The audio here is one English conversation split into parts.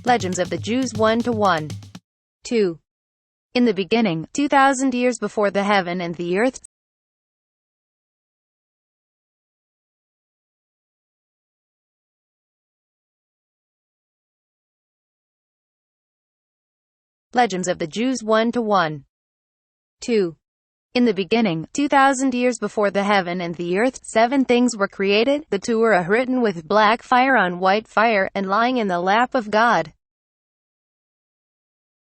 Legends of the Jews 1-1. 2. In the beginning, 2,000 years before the heaven and the earth. Legends of the Jews 1-1. 2. In the beginning, 2,000 years before the heaven and the earth, 7 things were created. The 2 were written with black fire on white fire, and lying in the lap of God.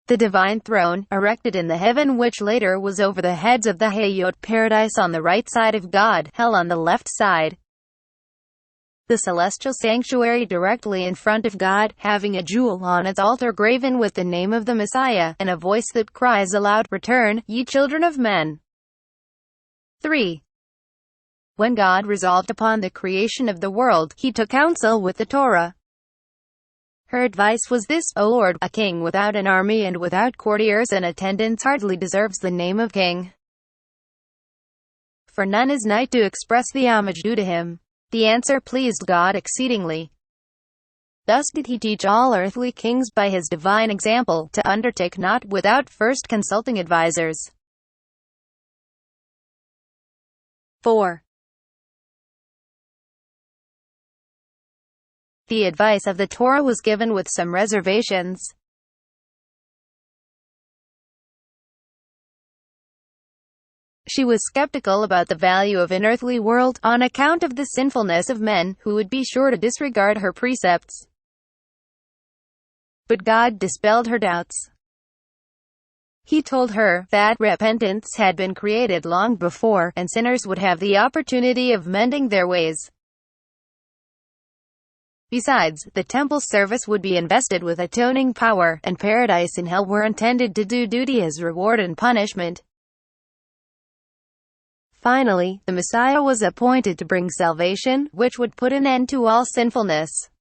The divine throne, erected in the heaven, which later was over the heads of the Hayot, paradise on the right side of God, hell on the left side. The celestial sanctuary directly in front of God, having a jewel on its altar graven with the name of the Messiah, and a voice that cries aloud, "Return, ye children of men." 3. When God resolved upon the creation of the world, he took counsel with the Torah. Her advice was this: O Lord, a king without an army and without courtiers and attendants hardly deserves the name of king. For none is nigh to express the homage due to him. The answer pleased God exceedingly. Thus did he teach all earthly kings by his divine example, to undertake not without first consulting advisers. 4. The advice of the Torah was given with some reservations. She was skeptical about the value of an earthly world, on account of the sinfulness of men, who would be sure to disregard her precepts. But God dispelled her doubts. He told her that repentance had been created long before, and sinners would have the opportunity of mending their ways. Besides, the temple service would be invested with atoning power, and paradise and hell were intended to do duty as reward and punishment. Finally, the Messiah was appointed to bring salvation, which would put an end to all sinfulness.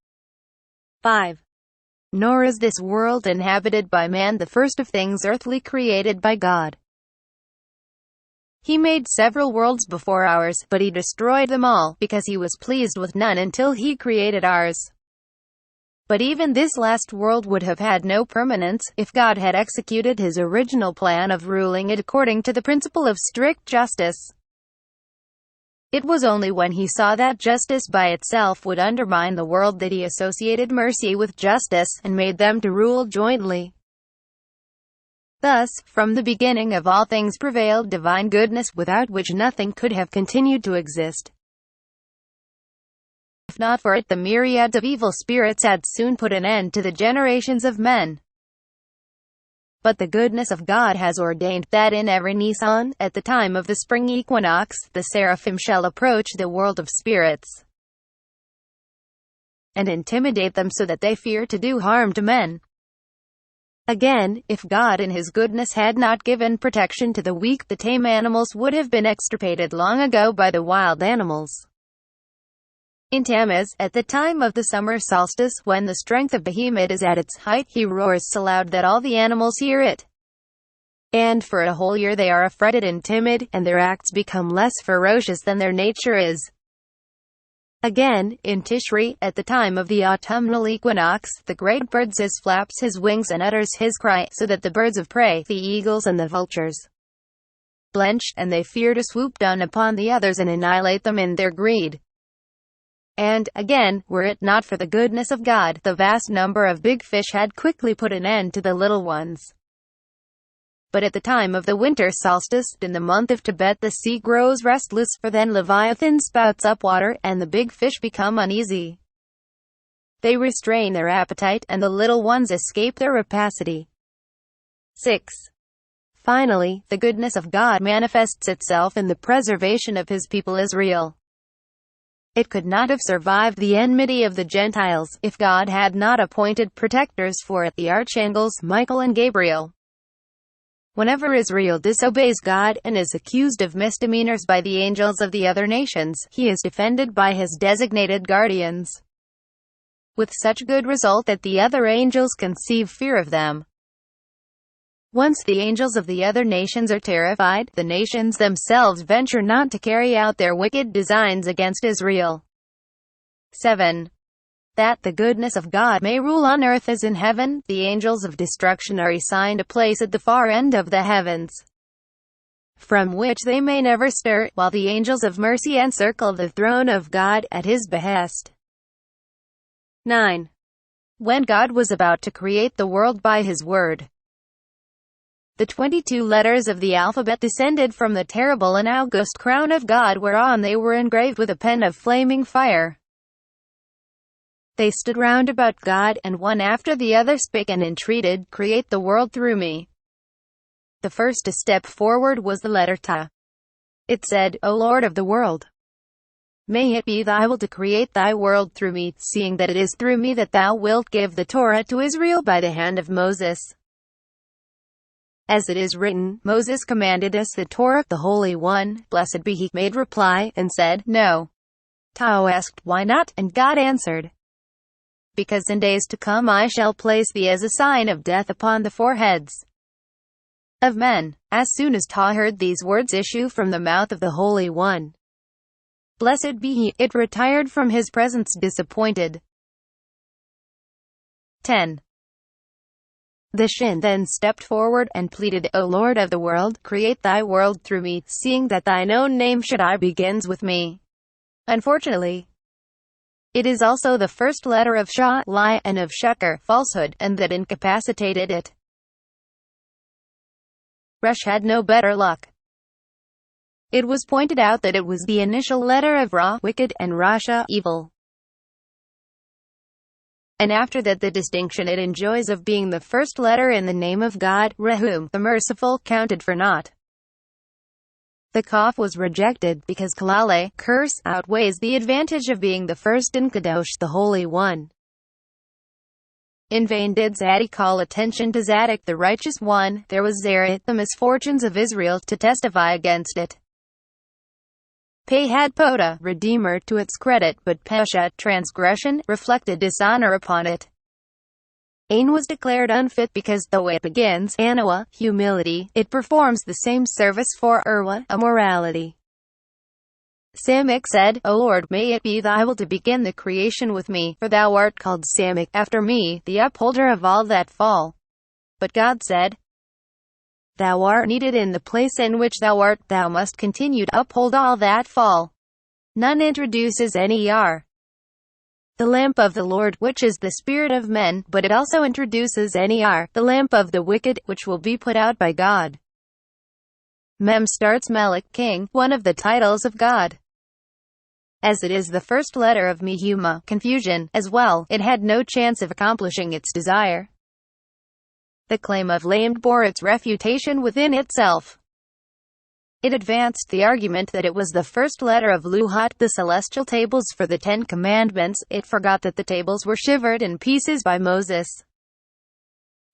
5. Nor is this world inhabited by man the first of things earthly created by God. He made several worlds before ours, but he destroyed them all, because he was pleased with none until he created ours. But even this last world would have had no permanence, if God had executed his original plan of ruling it according to the principle of strict justice. It was only when he saw that justice by itself would undermine the world that he associated mercy with justice, and made them to rule jointly. Thus, from the beginning of all things prevailed divine goodness, without which nothing could have continued to exist. If not for it, the myriads of evil spirits had soon put an end to the generations of men. But the goodness of God has ordained that in every Nisan, at the time of the spring equinox, the seraphim shall approach the world of spirits, and intimidate them so that they fear to do harm to men. Again, if God in his goodness had not given protection to the weak, the tame animals would have been extirpated long ago by the wild animals. In Tammuz, at the time of the summer solstice, when the strength of Behemoth is at its height, he roars so loud that all the animals hear it. And for a whole year they are affrighted and timid, and their acts become less ferocious than their nature is. Again, in Tishri, at the time of the autumnal equinox, the great bird flaps his wings and utters his cry, so that the birds of prey, the eagles and the vultures, blench, and they fear to swoop down upon the others and annihilate them in their greed. And, again, were it not for the goodness of God, the vast number of big fish had quickly put an end to the little ones. But at the time of the winter solstice, in the month of Tebet, the sea grows restless, for then Leviathan spouts up water, and the big fish become uneasy. They restrain their appetite, and the little ones escape their rapacity. 6. Finally, the goodness of God manifests itself in the preservation of his people Israel. It could not have survived the enmity of the Gentiles, if God had not appointed protectors for it, the archangels Michael and Gabriel. Whenever Israel disobeys God, and is accused of misdemeanors by the angels of the other nations, he is defended by his designated guardians, with such good result that the other angels conceive fear of them. Once the angels of the other nations are terrified, the nations themselves venture not to carry out their wicked designs against Israel. 7. that the goodness of God may rule on earth as in heaven. The angels of destruction are assigned a place at the far end of the heavens, from which they may never stir, while the angels of mercy encircle the throne of God at his behest. 9. When God was about to create the world by his word, the 22 letters of the alphabet descended from the terrible and august crown of God, whereon they were engraved with a pen of flaming fire. They stood round about God, and one after the other spake and entreated, "Create the world through me." The first to step forward was the letter Ta. It said, "O Lord of the world, may it be thy will to create thy world through me, seeing that it is through me that thou wilt give the Torah to Israel by the hand of Moses. As it is written, Moses commanded us the Torah, the Holy One, blessed be he, made reply, and said, No. Ta asked, Why not? And God answered, Because in days to come I shall place thee as a sign of death upon the foreheads of men. As soon as Ta heard these words issue from the mouth of the Holy One, blessed be he, it retired from his presence disappointed. 10. The Shin then stepped forward and pleaded, O Lord of the world, create thy world through me, seeing that thine own name Shaddai begins with me. Unfortunately, it is also the first letter of Shah, lie, and of Sheker, falsehood, and that incapacitated it. Resh had no better luck. It was pointed out that it was the initial letter of Ra, wicked, and Rasha, evil. And after that the distinction it enjoys of being the first letter in the name of God, Rehum, the merciful, counted for naught. The Kaf was rejected, because Kalale, curse, outweighs the advantage of being the first in Kadosh, the Holy One. In vain did Zadok call attention to Zadok the righteous one. There was Zerit, the misfortunes of Israel, to testify against it. Pe had Poda, Redeemer, to its credit, but Pesha, transgression, reflected dishonor upon it. Ain was declared unfit because, though it begins, Anawa, humility, it performs the same service for Irwa, immorality. Samik said, O Lord, may it be thy will to begin the creation with me, for thou art called Samik, after me, the upholder of all that fall. But God said, Thou art needed in the place in which thou art, thou must continue to uphold all that fall. None introduces any the lamp of the Lord, which is the spirit of men, but it also introduces any the lamp of the wicked, which will be put out by God. Mem starts Melech, king, one of the titles of God. As it is the first letter of Mehuma, confusion, as well, it had no chance of accomplishing its desire. The claim of Lamed bore its refutation within itself. It advanced the argument that it was the first letter of Luhat, the celestial tables for the 10 Commandments. It forgot that the tables were shivered in pieces by Moses.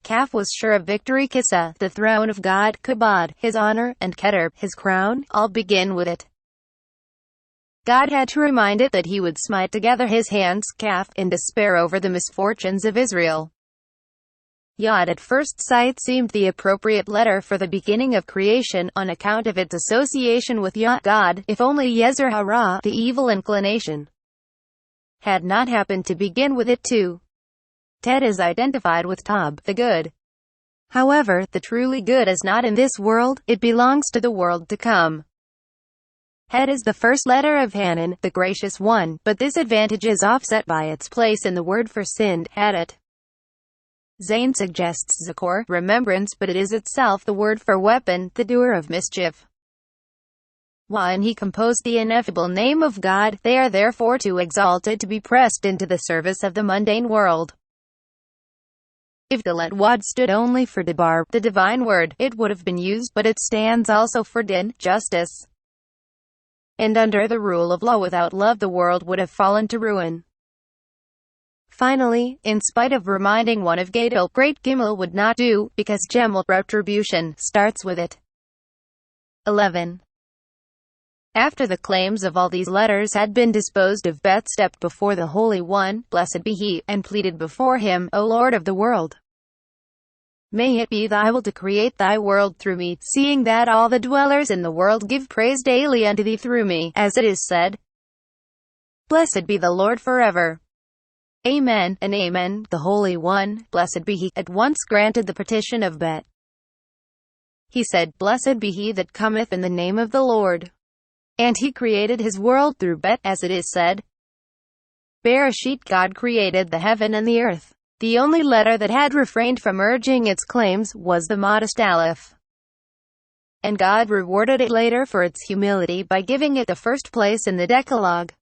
Kaf was sure of victory. Kissa, the throne of God, Kabod, his honor, and Keter, his crown, all begin with it. God had to remind it that he would smite together his hands, Kaf, in despair over the misfortunes of Israel. Yod at first sight seemed the appropriate letter for the beginning of creation, on account of its association with Yah, God, if only Yezer Hara, the evil inclination, had not happened to begin with it too. Tet is identified with Tab, the good. However, the truly good is not in this world, it belongs to the world to come. Het is the first letter of Hanan, the gracious one, but this advantage is offset by its place in the word for sinned, Hadit. Zain suggests Zakor, remembrance, but it is itself the word for weapon, the doer of mischief. When he composed the ineffable name of God, they are therefore too exalted to be pressed into the service of the mundane world. If Dalet Wad stood only for Debar, the divine word, it would have been used, but it stands also for Din, justice. And under the rule of law without love the world would have fallen to ruin. Finally, in spite of reminding one of Gadol, Great Gimel would not do, because Gemel, retribution, starts with it. 11. After the claims of all these letters had been disposed of, Beth stepped before the Holy One, blessed be he, and pleaded before him, O Lord of the world, may it be thy will to create thy world through me, seeing that all the dwellers in the world give praise daily unto thee through me, as it is said, Blessed be the Lord forever. Amen and Amen. The Holy One, blessed be He, at once granted the petition of Bet. He said, Blessed be he that cometh in the name of the Lord. And he created his world through Bet, as it is said. Bereshit, God created the heaven and the earth. The only letter that had refrained from urging its claims was the modest Aleph. And God rewarded it later for its humility by giving it the first place in the Decalogue.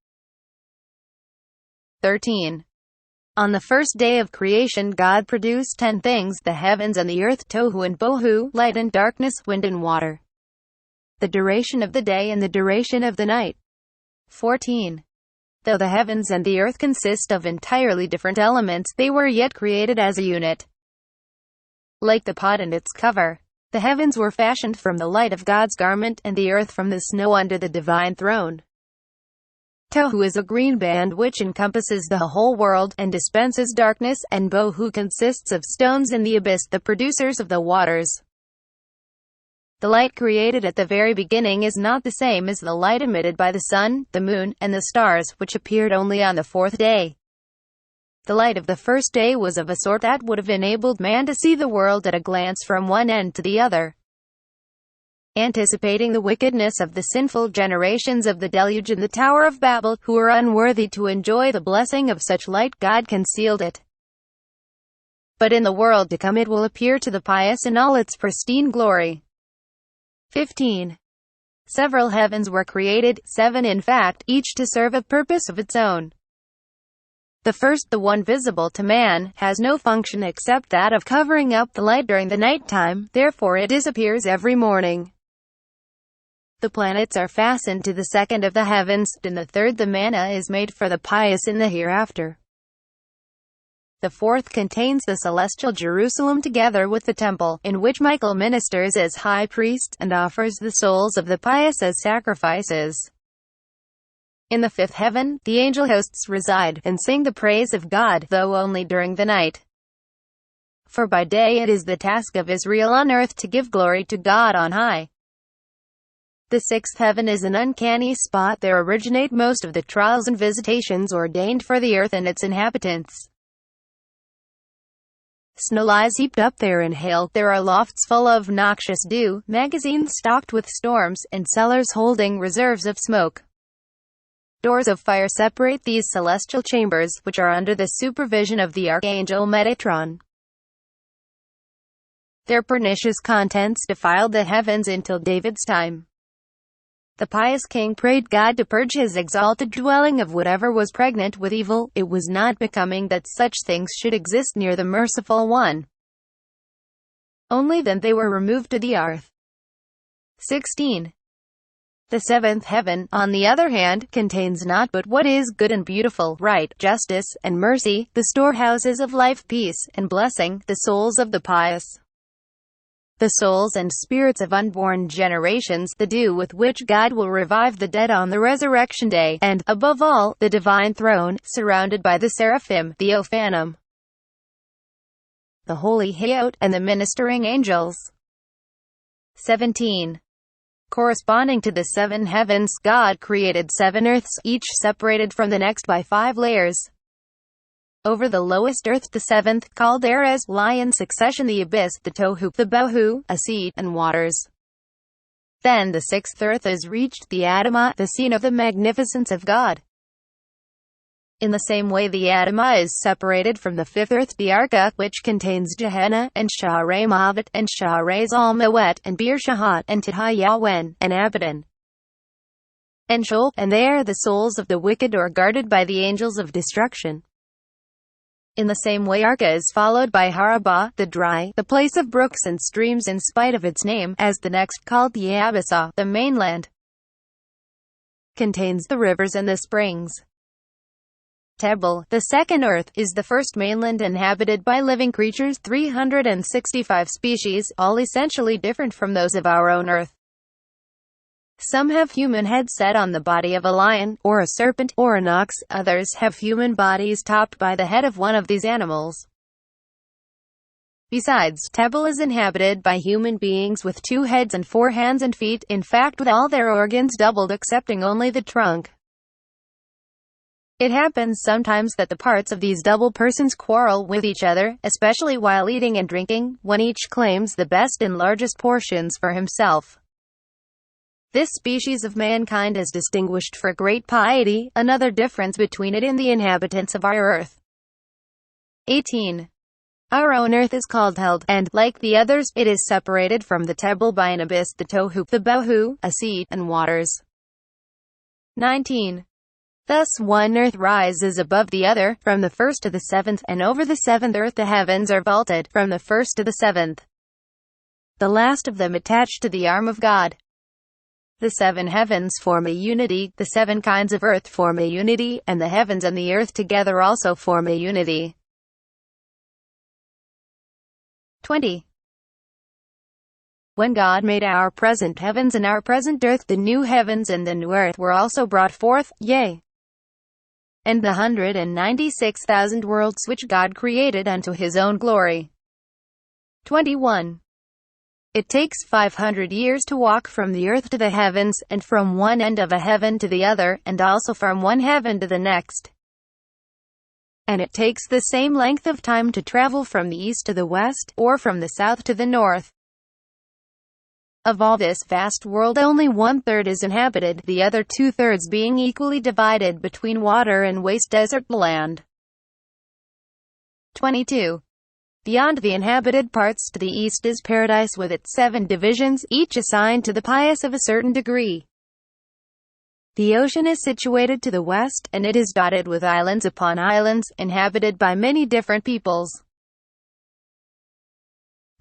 13. On the first day of creation God produced 10 things, the heavens and the earth, tohu and bohu, light and darkness, wind and water. The duration of the day and the duration of the night. 14. Though the heavens and the earth consist of entirely different elements, they were yet created as a unit. Like the pot and its cover, the heavens were fashioned from the light of God's garment, and the earth from the snow under the divine throne. Tohu is a green band which encompasses the whole world, and dispenses darkness, and bohu consists of stones in the abyss, the producers of the waters. The light created at the very beginning is not the same as the light emitted by the sun, the moon, and the stars, which appeared only on the fourth day. The light of the first day was of a sort that would have enabled man to see the world at a glance from one end to the other. Anticipating the wickedness of the sinful generations of the deluge in the Tower of Babel, who were unworthy to enjoy the blessing of such light, God concealed it. But in the world to come it will appear to the pious in all its pristine glory. 15. Several heavens were created, 7 in fact, each to serve a purpose of its own. The first, the one visible to man, has no function except that of covering up the light during the night time, therefore it disappears every morning. The planets are fastened to the second of the heavens, in the third the manna is made for the pious in the hereafter. The fourth contains the celestial Jerusalem together with the temple, in which Michael ministers as high priest, and offers the souls of the pious as sacrifices. In the fifth heaven, the angel hosts reside, and sing the praise of God, though only during the night. For by day it is the task of Israel on earth to give glory to God on high. The sixth heaven is an uncanny spot. There originate most of the trials and visitations ordained for the earth and its inhabitants. Snow lies heaped up there in hail, there are lofts full of noxious dew, magazines stocked with storms, and cellars holding reserves of smoke. Doors of fire separate these celestial chambers, which are under the supervision of the archangel Metatron. Their pernicious contents defiled the heavens until David's time. The pious king prayed God to purge his exalted dwelling of whatever was pregnant with evil. It was not becoming that such things should exist near the merciful one. Only then they were removed to the earth. 16. The seventh heaven, on the other hand, contains naught but what is good and beautiful, right, justice, and mercy, the storehouses of life, peace, and blessing, the souls of the pious. The souls and spirits of unborn generations, the dew with which God will revive the dead on the resurrection day, and, above all, the divine throne, surrounded by the seraphim, the Ophanim, the holy Hayot, and the ministering angels. 17. Corresponding to the 7 heavens, God created 7 earths, each separated from the next by 5 layers. Over the lowest earth, the 7th, called Erez, lie in succession the abyss, the tohu, the bohu, a sea, and waters. Then the 6th earth is reached, the Adamah, the scene of the magnificence of God. In the same way the Adamah is separated from the 5th earth, the Arka, which contains Gehenna, and Sha'arei Mavet, and Sha'arei Zalmawet, and Bir Shahat, and Tidhayawen, and Abaddon, and Sheol, and there the souls of the wicked are guarded by the angels of destruction. In the same way Arka is followed by Harabah, the dry, the place of brooks and streams in spite of its name, as the next called the Yabasa, the mainland, contains the rivers and the springs. Tebel, the second earth, is the first mainland inhabited by living creatures, 365 species, all essentially different from those of our own earth. Some have human heads set on the body of a lion, or a serpent, or an ox, others have human bodies topped by the head of one of these animals. Besides, Tebel is inhabited by human beings with 2 heads and 4 hands and feet, in fact with all their organs doubled excepting only the trunk. It happens sometimes that the parts of these double persons quarrel with each other, especially while eating and drinking, when each claims the best and largest portions for himself. This species of mankind is distinguished for great piety, another difference between it and the inhabitants of our earth. 18. Our own earth is called held, and, like the others, it is separated from the table by an abyss, the tohu, the bohu, a sea, and waters. 19. Thus one earth rises above the other, from the first to the seventh, and over the seventh earth the heavens are vaulted, from the first to the seventh. The last of them attached to the arm of God. The seven heavens form a unity, the seven kinds of earth form a unity, and the heavens and the earth together also form a unity. 20. When God made our present heavens and our present earth, the new heavens and the new earth were also brought forth, yea, and the 196,000 worlds which God created unto his own glory. 21. It takes 500 years to walk from the earth to the heavens, and from one end of a heaven to the other, and also from one heaven to the next. And it takes the same length of time to travel from the east to the west, or from the south to the north. Of all this vast world, only 1/3 is inhabited, the other 2/3 being equally divided between water and waste desert land. 22. Beyond the inhabited parts to the east is paradise with its 7 divisions, each assigned to the pious of a certain degree. The ocean is situated to the west, and it is dotted with islands upon islands, inhabited by many different peoples.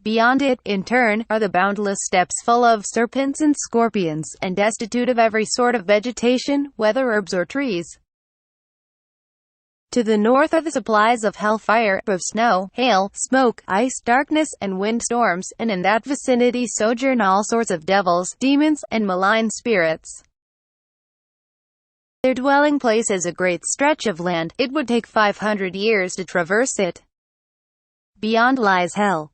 Beyond it, in turn, are the boundless steppes full of serpents and scorpions, and destitute of every sort of vegetation, whether herbs or trees. To the north are the supplies of hellfire, of snow, hail, smoke, ice, darkness, and wind storms, and in that vicinity sojourn all sorts of devils, demons, and malign spirits. Their dwelling place is a great stretch of land. It would take 500 years to traverse it. Beyond lies hell.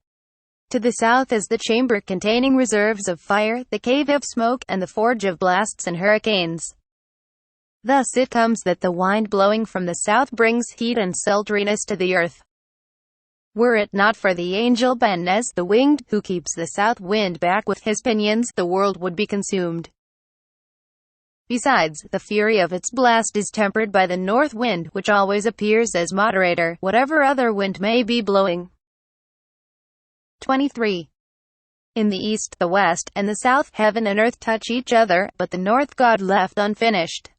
To the south is the chamber containing reserves of fire, the cave of smoke, and the forge of blasts and hurricanes. Thus it comes that the wind blowing from the south brings heat and sultriness to the earth. Were it not for the angel Benez, the winged, who keeps the south wind back with his pinions, the world would be consumed. Besides, the fury of its blast is tempered by the north wind, which always appears as moderator, whatever other wind may be blowing. 23. In the east, the west, and the south, heaven and earth touch each other, but the north God left unfinished,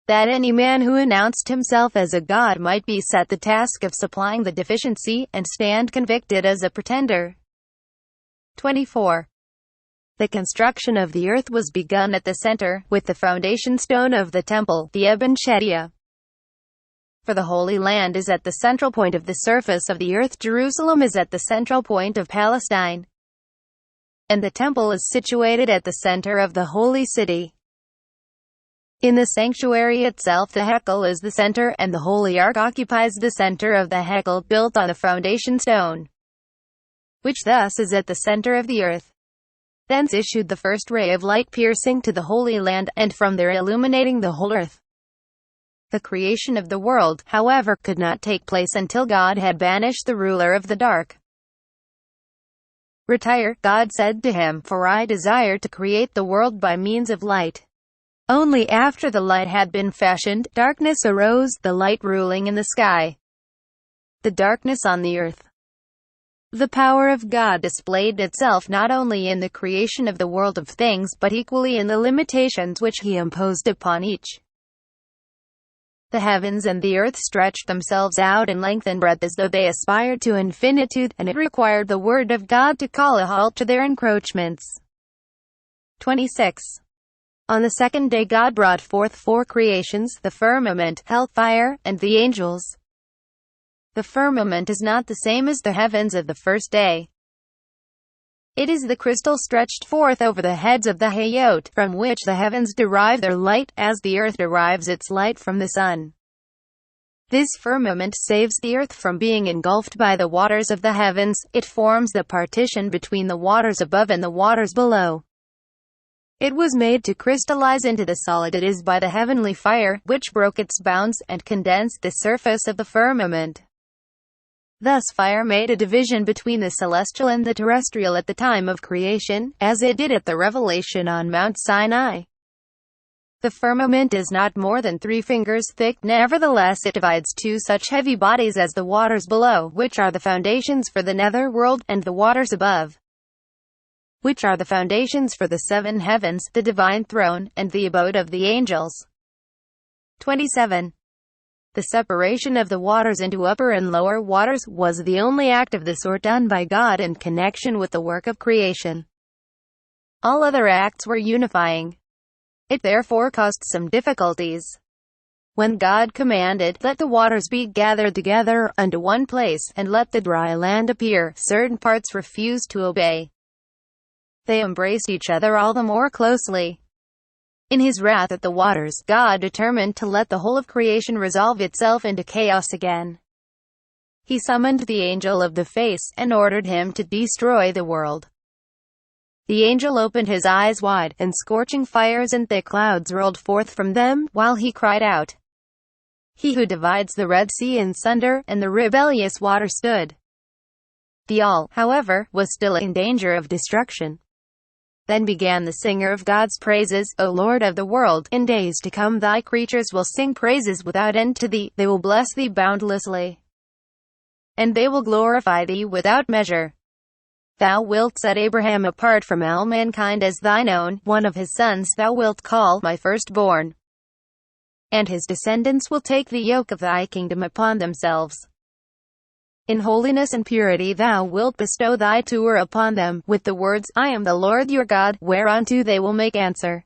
that any man who announced himself as a god might be set the task of supplying the deficiency, and stand convicted as a pretender. 24. The construction of the earth was begun at the center, with the foundation stone of the temple, the Eben Shedia. For the Holy Land is at the central point of the surface of the earth, Jerusalem is at the central point of Palestine, and the temple is situated at the center of the holy city. In the sanctuary itself the Hekel is the center, and the Holy Ark occupies the center of the Hekel, built on the foundation stone, which thus is at the center of the earth. Thence issued the first ray of light piercing to the Holy Land, and from there illuminating the whole earth. The creation of the world, however, could not take place until God had banished the ruler of the dark. Retire, God said to him, for I desire to create the world by means of light. Only after the light had been fashioned, darkness arose, the light ruling in the sky, the darkness on the earth. The power of God displayed itself not only in the creation of the world of things, but equally in the limitations which he imposed upon each. The heavens and the earth stretched themselves out in length and breadth as though they aspired to infinitude, and it required the word of God to call a halt to their encroachments. 26. On the second day God brought forth 4 creations, the firmament, hell, fire, and the angels. The firmament is not the same as the heavens of the first day. It is the crystal stretched forth over the heads of the Hayot, from which the heavens derive their light, as the earth derives its light from the sun. This firmament saves the earth from being engulfed by the waters of the heavens. It forms the partition between the waters above and the waters below. It was made to crystallize into the solid it is by the heavenly fire, which broke its bounds, and condensed the surface of the firmament. Thus fire made a division between the celestial and the terrestrial at the time of creation, as it did at the revelation on Mount Sinai. The firmament is not more than 3 fingers thick, nevertheless it divides 2 such heavy bodies as the waters below, which are the foundations for the nether world, and the waters above, which are the foundations for the 7 heavens, the divine throne, and the abode of the angels. 27. The separation of the waters into upper and lower waters was the only act of the sort done by God in connection with the work of creation. All other acts were unifying. It therefore caused some difficulties. When God commanded, "Let the waters be gathered together unto one place, and let the dry land appear," certain parts refused to obey. They embraced each other all the more closely. In his wrath at the waters, God determined to let the whole of creation resolve itself into chaos again. He summoned the angel of the face, and ordered him to destroy the world. The angel opened his eyes wide, and scorching fires and thick clouds rolled forth from them, while he cried out. He who divides the Red Sea in sunder, and the rebellious water stood. The all, however, was still in danger of destruction. Then began the singer of God's praises, O Lord of the world. In days to come thy creatures will sing praises without end to thee, they will bless thee boundlessly, and they will glorify thee without measure. Thou wilt set Abraham apart from all mankind as thine own, one of his sons thou wilt call my firstborn. And his descendants will take the yoke of thy kingdom upon themselves. In holiness and purity thou wilt bestow thy tour upon them, with the words, I am the Lord your God, whereunto they will make answer.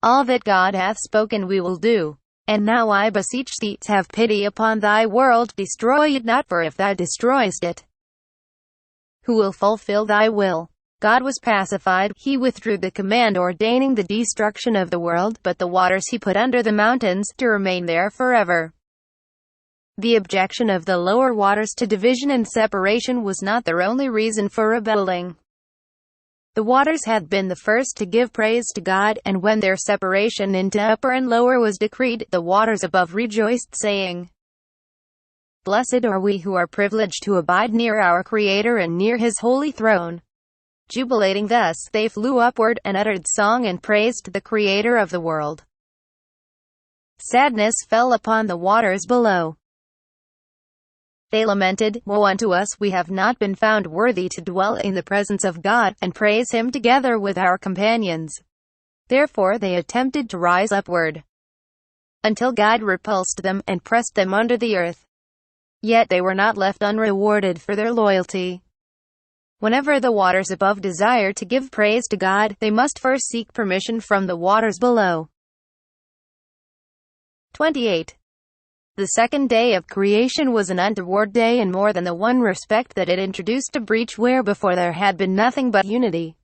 All that God hath spoken we will do. And now I beseech thee, have pity upon thy world, destroy it not, for if thou destroyest it, who will fulfill thy will? God was pacified, he withdrew the command ordaining the destruction of the world, but the waters he put under the mountains, to remain there forever. The objection of the lower waters to division and separation was not their only reason for rebelling. The waters had been the first to give praise to God, and when their separation into upper and lower was decreed, the waters above rejoiced, saying, Blessed are we who are privileged to abide near our Creator and near His holy throne. Jubilating thus, they flew upward, and uttered song and praise to the Creator of the world. Sadness fell upon the waters below. They lamented, Woe unto us, we have not been found worthy to dwell in the presence of God, and praise Him together with our companions. Therefore they attempted to rise upward, until God repulsed them, and pressed them under the earth. Yet they were not left unrewarded for their loyalty. Whenever the waters above desire to give praise to God, they must first seek permission from the waters below. 28. The second day of creation was an untoward day in more than the one respect that it introduced a breach where before there had been nothing but unity.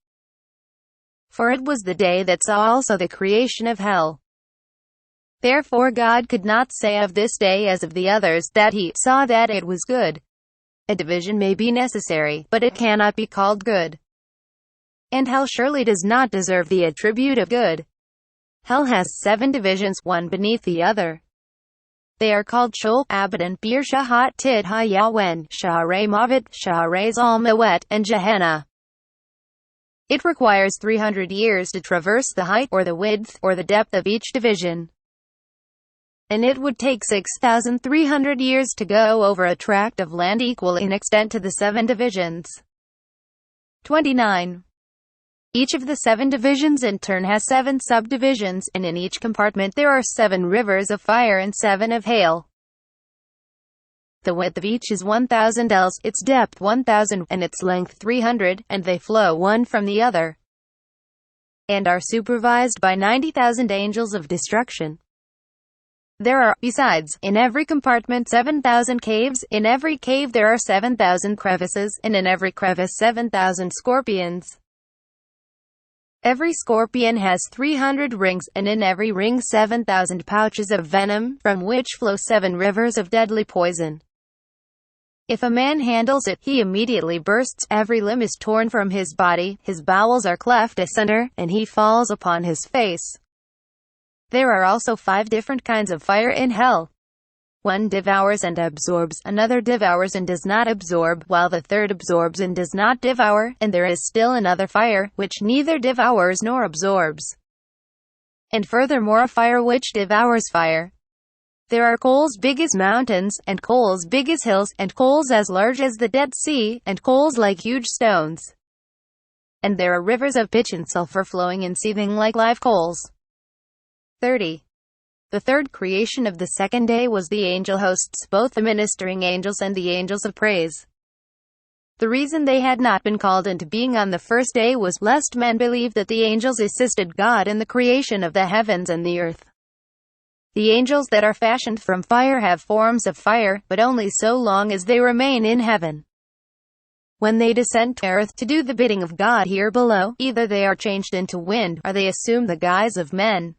For it was the day that saw also the creation of hell. Therefore God could not say of this day as of the others, that he saw that it was good. A division may be necessary, but it cannot be called good. And hell surely does not deserve the attribute of good. Hell has 7 divisions, one beneath the other. They are called Sheol, Abaddon, Bir Shahat, Tid Ha-Yawen, Sha'arei Mavet, Sha'arei Zalmawet, and Gehenna. It requires 300 years to traverse the height, or the width, or the depth of each division. And it would take 6,300 years to go over a tract of land equal in extent to the 7 divisions. 29. Each of the 7 divisions in turn has 7 subdivisions, and in each compartment there are 7 rivers of fire and 7 of hail. The width of each is 1,000 ells, its depth 1,000, and its length 300, and they flow one from the other, and are supervised by 90,000 angels of destruction. There are, besides, in every compartment 7,000 caves, in every cave there are 7,000 crevices, and in every crevice 7,000 scorpions. Every scorpion has 300 rings, and in every ring 7,000 pouches of venom, from which flow 7 rivers of deadly poison. If a man handles it, he immediately bursts, every limb is torn from his body, his bowels are cleft asunder, and he falls upon his face. There are also 5 different kinds of fire in hell. One devours and absorbs, another devours and does not absorb, while the third absorbs and does not devour, and there is still another fire, which neither devours nor absorbs. And furthermore a fire which devours fire. There are coals big as mountains, and coals big as hills, and coals as large as the Dead Sea, and coals like huge stones. And there are rivers of pitch and sulfur flowing and seething like live coals. 30. The third creation of the second day was the angel hosts, both the ministering angels and the angels of praise. The reason they had not been called into being on the first day was lest men believe that the angels assisted God in the creation of the heavens and the earth. The angels that are fashioned from fire have forms of fire, but only so long as they remain in heaven. When they descend to earth to do the bidding of God here below, either they are changed into wind, or they assume the guise of men.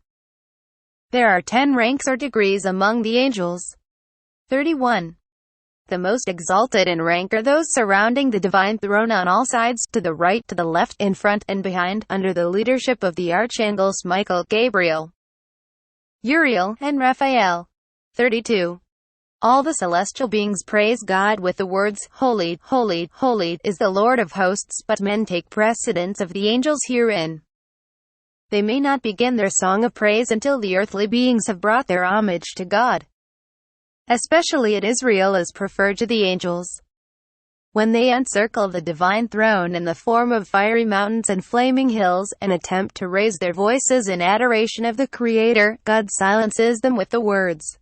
There are 10 ranks or degrees among the angels. 31. The most exalted in rank are those surrounding the divine throne on all sides, to the right, to the left, in front, and behind, under the leadership of the archangels Michael, Gabriel, Uriel, and Raphael. 32. All the celestial beings praise God with the words, Holy, holy, holy, is the Lord of hosts, but men take precedence of the angels herein. They may not begin their song of praise until the earthly beings have brought their homage to God. Especially at Israel is preferred to the angels. When they encircle the divine throne in the form of fiery mountains and flaming hills, and attempt to raise their voices in adoration of the Creator, God silences them with the words,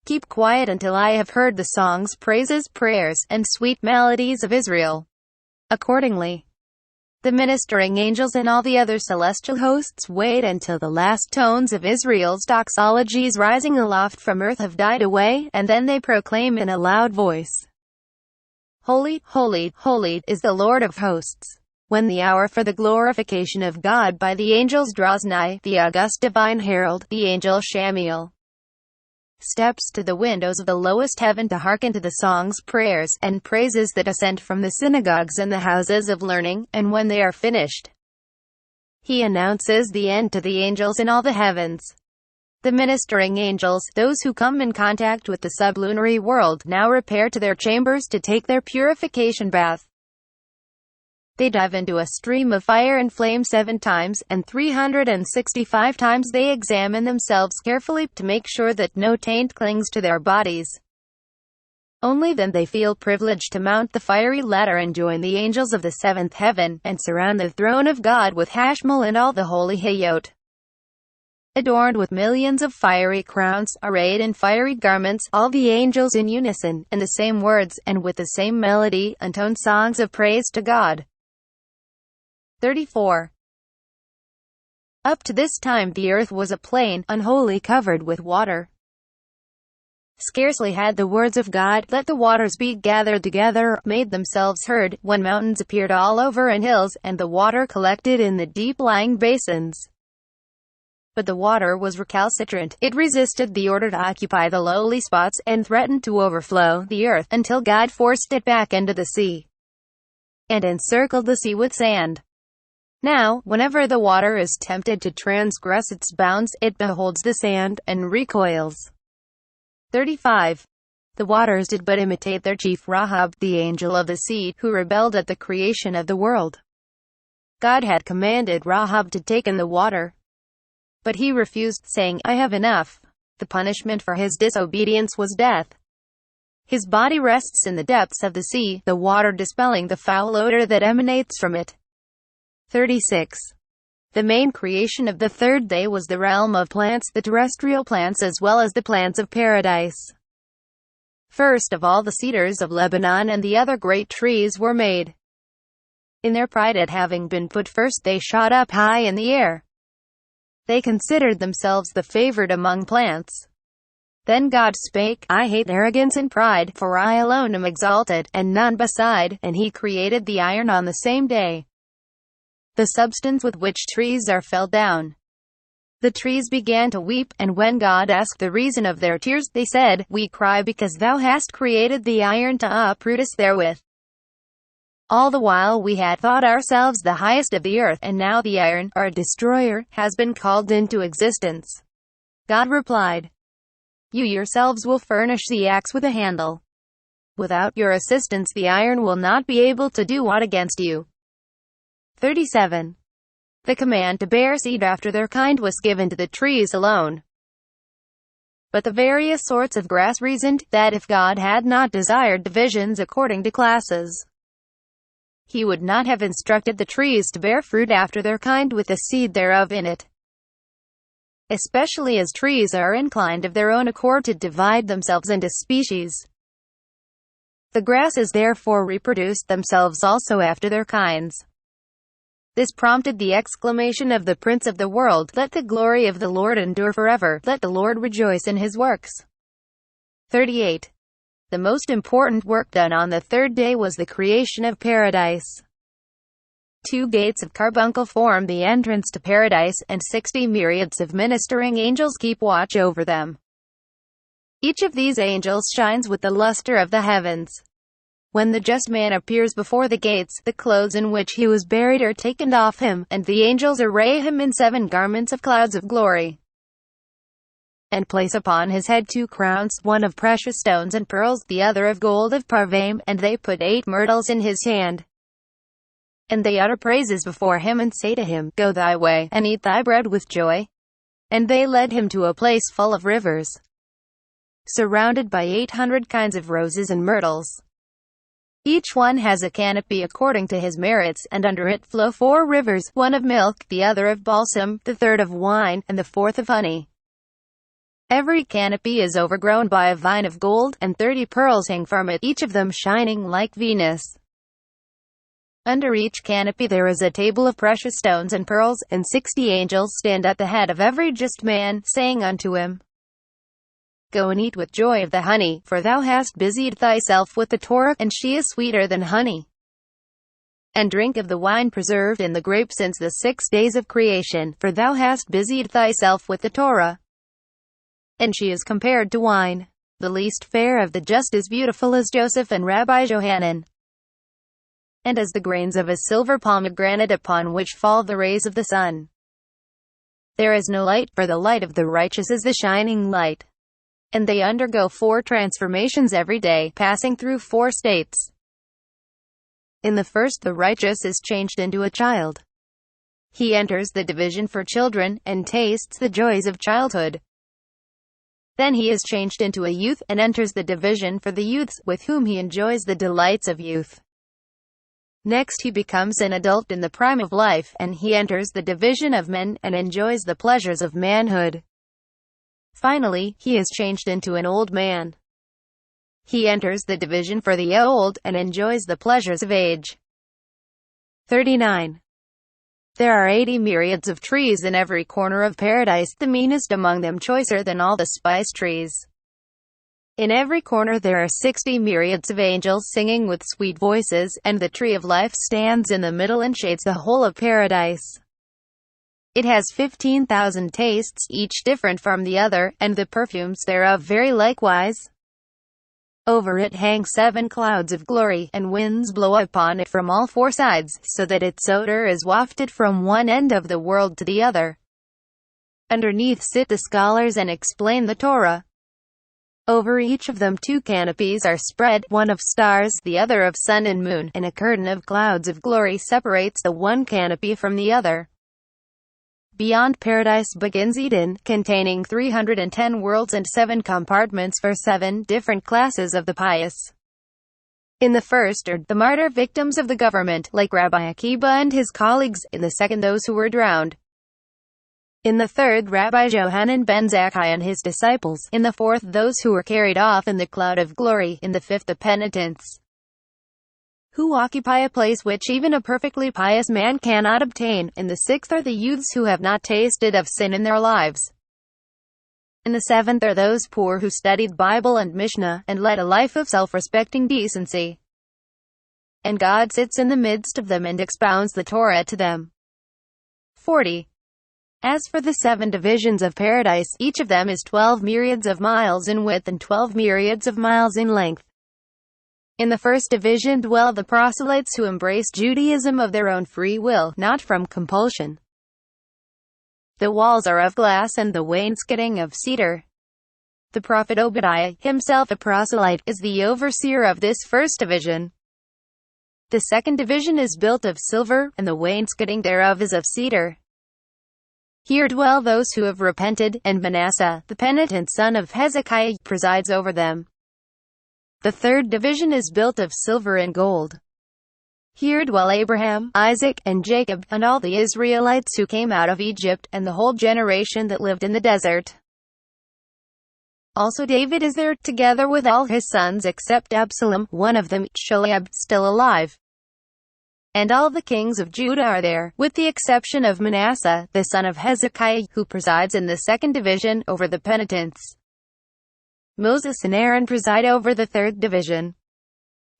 Keep quiet until I have heard the songs, praises, prayers, and sweet melodies of Israel. Accordingly, the ministering angels and all the other celestial hosts wait until the last tones of Israel's doxologies rising aloft from earth have died away, and then they proclaim in a loud voice, Holy, holy, holy, is the Lord of hosts. When the hour for the glorification of God by the angels draws nigh, the august divine herald, the angel Shamiel, steps to the windows of the lowest heaven to hearken to the songs, prayers, and praises that ascend from the synagogues and the houses of learning, and when they are finished, he announces the end to the angels in all the heavens. The ministering angels, those who come in contact with the sublunary world, now repair to their chambers to take their purification bath. They dive into a stream of fire and flame 7 times, and 365 times they examine themselves carefully, to make sure that no taint clings to their bodies. Only then they feel privileged to mount the fiery ladder and join the angels of the 7th heaven, and surround the throne of God with Hashmal and all the holy Hayot, adorned with millions of fiery crowns, arrayed in fiery garments, all the angels in unison, in the same words, and with the same melody, intone songs of praise to God. 34. Up to this time the earth was a plain, unholy, covered with water. Scarcely had the words of God, Let the waters be gathered together, made themselves heard, when mountains appeared all over and hills, and the water collected in the deep-lying basins. But the water was recalcitrant, it resisted the order to occupy the lowly spots, and threatened to overflow the earth, until God forced it back into the sea, and encircled the sea with sand. Now, whenever the water is tempted to transgress its bounds, it beholds the sand, and recoils. 35. The waters did but imitate their chief Rahab, the angel of the sea, who rebelled at the creation of the world. God had commanded Rahab to take in the water, but he refused, saying, I have enough. The punishment for his disobedience was death. His body rests in the depths of the sea, the water dispelling the foul odor that emanates from it. 36. The main creation of the third day was the realm of plants, the terrestrial plants as well as the plants of paradise. First of all the cedars of Lebanon and the other great trees were made. In their pride at having been put first they shot up high in the air. They considered themselves the favored among plants. Then God spake, I hate arrogance and pride, for I alone am exalted, and none beside, and he created the iron on the same day, the substance with which trees are felled down. The trees began to weep, and when God asked the reason of their tears, they said, "We cry because thou hast created the iron to uproot us therewith. All the while we had thought ourselves the highest of the earth, and now the iron, our destroyer, has been called into existence." God replied, "You yourselves will furnish the axe with a handle. Without your assistance the iron will not be able to do aught against you." 37. The command to bear seed after their kind was given to the trees alone. But the various sorts of grass reasoned, that if God had not desired divisions according to classes, he would not have instructed the trees to bear fruit after their kind with the seed thereof in it. Especially as trees are inclined of their own accord to divide themselves into species. The grasses therefore reproduced themselves also after their kinds. This prompted the exclamation of the Prince of the world, "Let the glory of the Lord endure forever, let the Lord rejoice in his works." 38. The most important work done on the third day was the creation of paradise. 2 gates of carbuncle form the entrance to paradise, and 60 myriads of ministering angels keep watch over them. Each of these angels shines with the luster of the heavens. When the just man appears before the gates, the clothes in which he was buried are taken off him, and the angels array him in 7 garments of clouds of glory, and place upon his head 2 crowns, one of precious stones and pearls, the other of gold of Parvaim, and they put 8 myrtles in his hand. And they utter praises before him and say to him, "Go thy way, and eat thy bread with joy." And they led him to a place full of rivers, surrounded by 800 kinds of roses and myrtles. Each one has a canopy according to his merits, and under it flow 4 rivers, one of milk, the other of balsam, the third of wine, and the fourth of honey. Every canopy is overgrown by a vine of gold, and 30 pearls hang from it, each of them shining like Venus. Under each canopy there is a table of precious stones and pearls, and 60 angels stand at the head of every just man, saying unto him, "Go and eat with joy of the honey, for thou hast busied thyself with the Torah, and she is sweeter than honey. And drink of the wine preserved in the grape since the 6 days of creation, for thou hast busied thyself with the Torah, and she is compared to wine. The least fair of the just is beautiful as Joseph and Rabbi Johanan, and as the grains of a silver pomegranate upon which fall the rays of the sun. There is no light, for the light of the righteous is the shining light." And they undergo 4 transformations every day, passing through 4 states. In the first, the righteous is changed into a child. He enters the division for children, and tastes the joys of childhood. Then he is changed into a youth, and enters the division for the youths, with whom he enjoys the delights of youth. Next he becomes an adult in the prime of life, and he enters the division of men, and enjoys the pleasures of manhood. Finally, he is changed into an old man. He enters the division for the old, and enjoys the pleasures of age. 39. There are 80 myriads of trees in every corner of paradise, the meanest among them choicer than all the spice trees. In every corner there are 60 myriads of angels singing with sweet voices, and the tree of life stands in the middle and shades the whole of paradise. It has 15,000 tastes, each different from the other, and the perfumes thereof vary likewise. Over it hang 7 clouds of glory, and winds blow upon it from all 4 sides, so that its odor is wafted from one end of the world to the other. Underneath sit the scholars and explain the Torah. Over each of them 2 canopies are spread, one of stars, the other of sun and moon, and a curtain of clouds of glory separates the one canopy from the other. Beyond paradise begins Eden, containing 310 worlds and 7 compartments for 7 different classes of the pious. In the first are the martyr victims of the government, like Rabbi Akiba and his colleagues; in the second those who were drowned; in the third Rabbi Johanan ben Zakkai and his disciples; in the fourth those who were carried off in the cloud of glory; in the fifth the penitents, who occupy a place which even a perfectly pious man cannot obtain; in the 6th are the youths who have not tasted of sin in their lives; in the 7th are those poor who studied Bible and Mishnah, and led a life of self-respecting decency. And God sits in the midst of them and expounds the Torah to them. 40. As for the 7 divisions of paradise, each of them is 12 myriads of miles in width and 12 myriads of miles in length. In the first division dwell the proselytes who embrace Judaism of their own free will, not from compulsion. The walls are of glass and the wainscoting of cedar. The prophet Obadiah, himself a proselyte, is the overseer of this first division. The second division is built of silver, and the wainscoting thereof is of cedar. Here dwell those who have repented, and Manasseh, the penitent son of Hezekiah, presides over them. The third division is built of silver and gold. Here dwell Abraham, Isaac, and Jacob, and all the Israelites who came out of Egypt, and the whole generation that lived in the desert. Also David is there, together with all his sons except Absalom, one of them, Joab, still alive. And all the kings of Judah are there, with the exception of Manasseh, the son of Hezekiah, who presides in the second division, over the penitents. Moses and Aaron preside over the third division.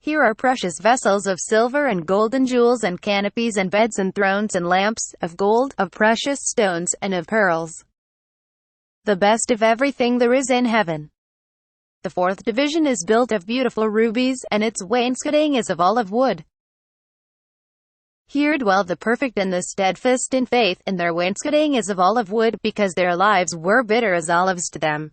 Here are precious vessels of silver and gold and jewels and canopies and beds and thrones and lamps, of gold, of precious stones, and of pearls. The best of everything there is in heaven. The fourth division is built of beautiful rubies, and its wainscoting is of olive wood. Here dwell the perfect and the steadfast in faith, and their wainscoting is of olive wood, because their lives were bitter as olives to them.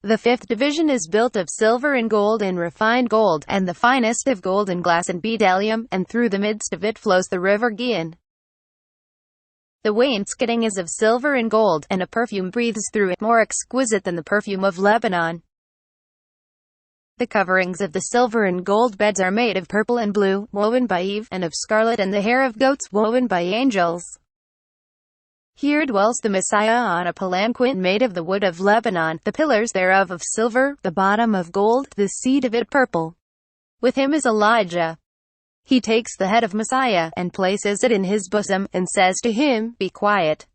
The fifth division is built of silver and gold and refined gold, and the finest of gold and glass and bdellium, and through the midst of it flows the river Gihon. The wainscoting is of silver and gold, and a perfume breathes through it more exquisite than the perfume of Lebanon. The coverings of the silver and gold beds are made of purple and blue, woven by Eve, and of scarlet, and the hair of goats, woven by angels. Here dwells the Messiah on a palanquin made of the wood of Lebanon, the pillars thereof of silver, the bottom of gold, the seat of it purple. With him is Elijah. He takes the head of Messiah, and places it in his bosom, and says to him, Be quiet.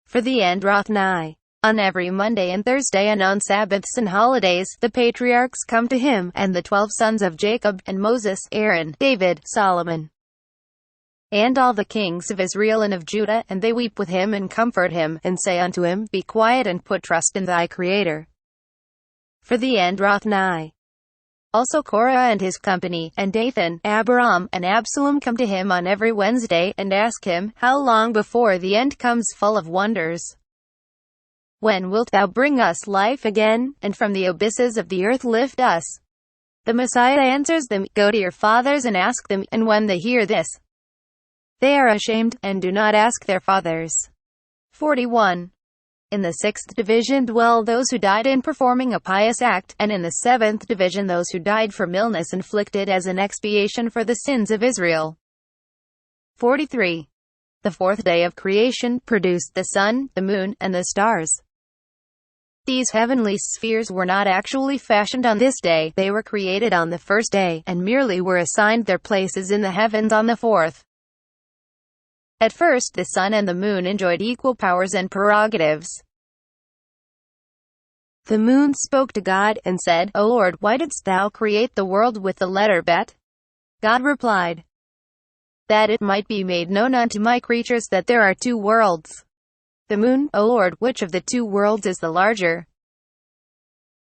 For the end draweth nigh. On every Monday and Thursday and on Sabbaths and holidays, the patriarchs come to him, and the 12 sons of Jacob, and Moses, Aaron, David, Solomon, and all the kings of Israel and of Judah, and they weep with him and comfort him, and say unto him, Be quiet and put trust in thy Creator. For the end draweth nigh. Also Korah and his company, and Dathan, Abiram, and Absalom come to him on every Wednesday, and ask him, How long before the end comes full of wonders? When wilt thou bring us life again, and from the abysses of the earth lift us? The Messiah answers them, Go to your fathers and ask them, and when they hear this, they are ashamed, and do not ask their fathers. 41. In the sixth division dwell those who died in performing a pious act, and in the seventh division those who died from illness inflicted as an expiation for the sins of Israel. 43. The fourth day of creation produced the sun, the moon, and the stars. These heavenly spheres were not actually fashioned on this day, they were created on the first day, and merely were assigned their places in the heavens on the fourth. At first the sun and the moon enjoyed equal powers and prerogatives. The moon spoke to God, and said, O Lord, why didst thou create the world with the letter Bet? God replied, That it might be made known unto my creatures that there are 2 worlds. The moon, O Lord, which of the 2 worlds is the larger?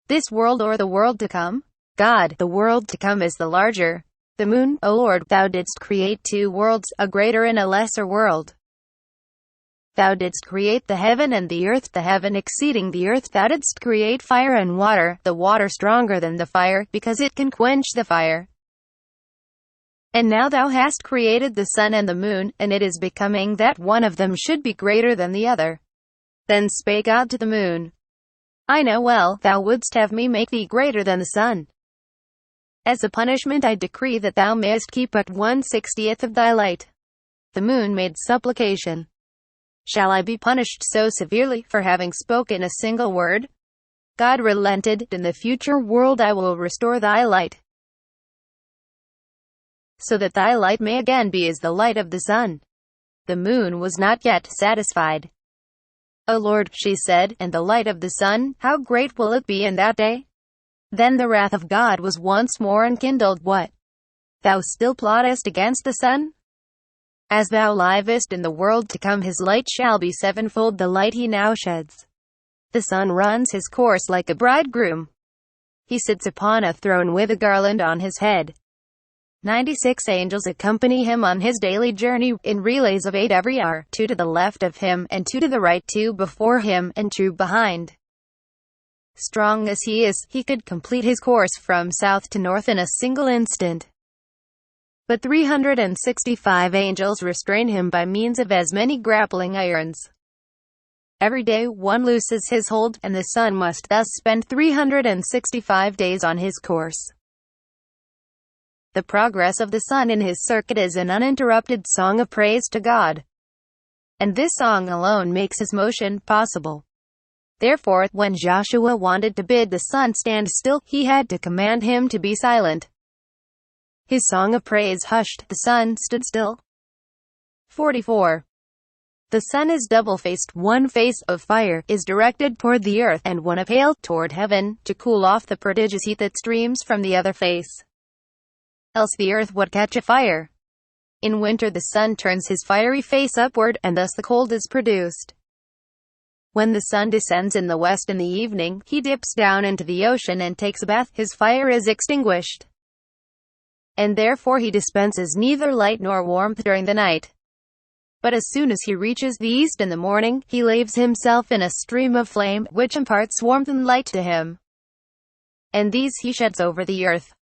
This world or the world to come? God, the world to come is the larger. The moon, O Lord, thou didst create 2 worlds, a greater and a lesser world. Thou didst create the heaven and the earth, the heaven exceeding the earth. Thou didst create fire and water, the water stronger than the fire, because it can quench the fire. And now thou hast created the sun and the moon, and it is becoming that one of them should be greater than the other. Then spake God to the moon, I know well, thou wouldst have me make thee greater than the sun. As a punishment I decree that thou mayest keep but 1/60th of thy light. The moon made supplication, Shall I be punished so severely, for having spoken a single word? God relented, In the future world I will restore thy light, so that thy light may again be as the light of the sun. The moon was not yet satisfied. O Lord, she said, and the light of the sun, how great will it be in that day? Then the wrath of God was once more enkindled. What? Thou still plottest against the sun? As thou livest in the world to come, his light shall be sevenfold the light he now sheds. The sun runs his course like a bridegroom. He sits upon a throne with a garland on his head. 96 angels accompany him on his daily journey, in relays of 8 every hour, 2 to the left of him, and 2 to the right, 2 before him, and 2 behind. Strong as he is, he could complete his course from south to north in a single instant. But 365 angels restrain him by means of as many grappling irons. Every day one looses his hold, and the sun must thus spend 365 days on his course. The progress of the sun in his circuit is an uninterrupted song of praise to God. And this song alone makes his motion possible. Therefore, when Joshua wanted to bid the sun stand still, he had to command him to be silent. His song of praise hushed, the sun stood still. 44. The sun is double-faced, one face of fire is directed toward the earth, and one of hail toward heaven, to cool off the prodigious heat that streams from the other face. Else the earth would catch afire. In winter the sun turns his fiery face upward, and thus the cold is produced. When the sun descends in the west in the evening, he dips down into the ocean and takes a bath, his fire is extinguished. And therefore he dispenses neither light nor warmth during the night. But as soon as he reaches the east in the morning, he laves himself in a stream of flame, which imparts warmth and light to him. And these he sheds over the earth.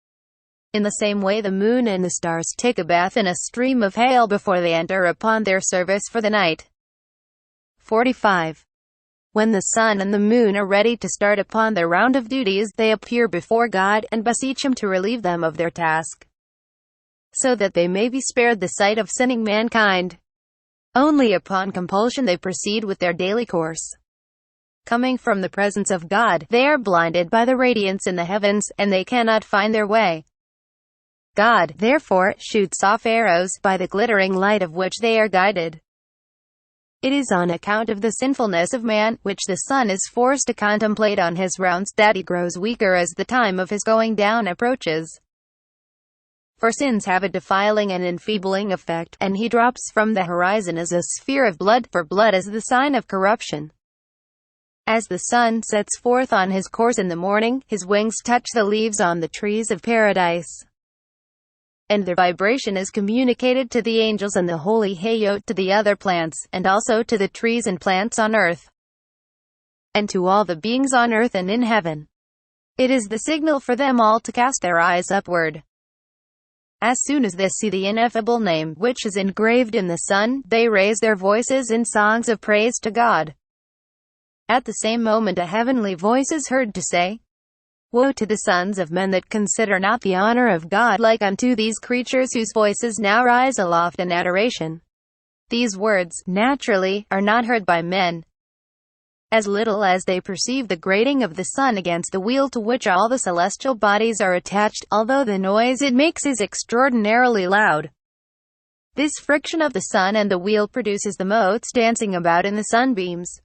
In the same way the moon and the stars take a bath in a stream of hail before they enter upon their service for the night. 45. When the sun and the moon are ready to start upon their round of duties, they appear before God, and beseech him to relieve them of their task, so that they may be spared the sight of sinning mankind. Only upon compulsion they proceed with their daily course. Coming from the presence of God, they are blinded by the radiance in the heavens, and they cannot find their way. God, therefore, shoots off arrows, by the glittering light of which they are guided. It is on account of the sinfulness of man, which the sun is forced to contemplate on his rounds, that he grows weaker as the time of his going down approaches. For sins have a defiling and enfeebling effect, and he drops from the horizon as a sphere of blood, for blood is the sign of corruption. As the sun sets forth on his course in the morning, his wings touch the leaves on the trees of paradise, and their vibration is communicated to the angels, and the holy hayot to the other plants, and also to the trees and plants on earth, and to all the beings on earth and in heaven. It is the signal for them all to cast their eyes upward. As soon as they see the ineffable name, which is engraved in the sun, they raise their voices in songs of praise to God. At the same moment a heavenly voice is heard to say, Woe to the sons of men that consider not the honor of God like unto these creatures whose voices now rise aloft in adoration. These words, naturally, are not heard by men. As little as they perceive the grating of the sun against the wheel to which all the celestial bodies are attached, although the noise it makes is extraordinarily loud. This friction of the sun and the wheel produces the motes dancing about in the sunbeams.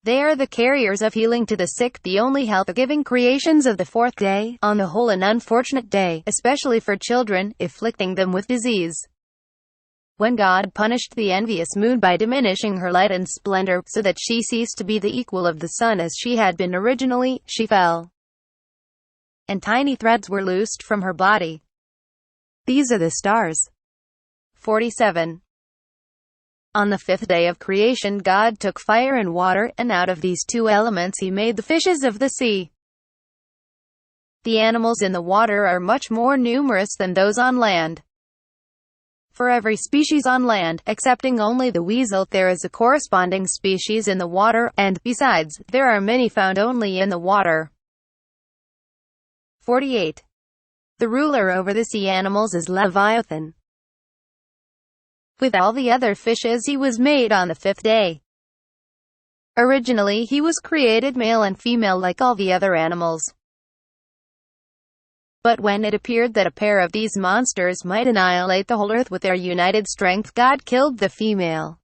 They are the carriers of healing to the sick, the only health-giving creations of the fourth day, on the whole an unfortunate day, especially for children, afflicting them with disease. When God punished the envious moon by diminishing her light and splendor, so that she ceased to be the equal of the sun as she had been originally, she fell, and tiny threads were loosed from her body. These are the stars. 47. On the fifth day of creation God took fire and water, and out of these two elements he made the fishes of the sea. The animals in the water are much more numerous than those on land. For every species on land, excepting only the weasel, there is a corresponding species in the water, and, besides, there are many found only in the water. 48. The ruler over the sea animals is Leviathan. With all the other fishes he was made on the fifth day. Originally he was created male and female like all the other animals. But when it appeared that a pair of these monsters might annihilate the whole earth with their united strength, God killed the female.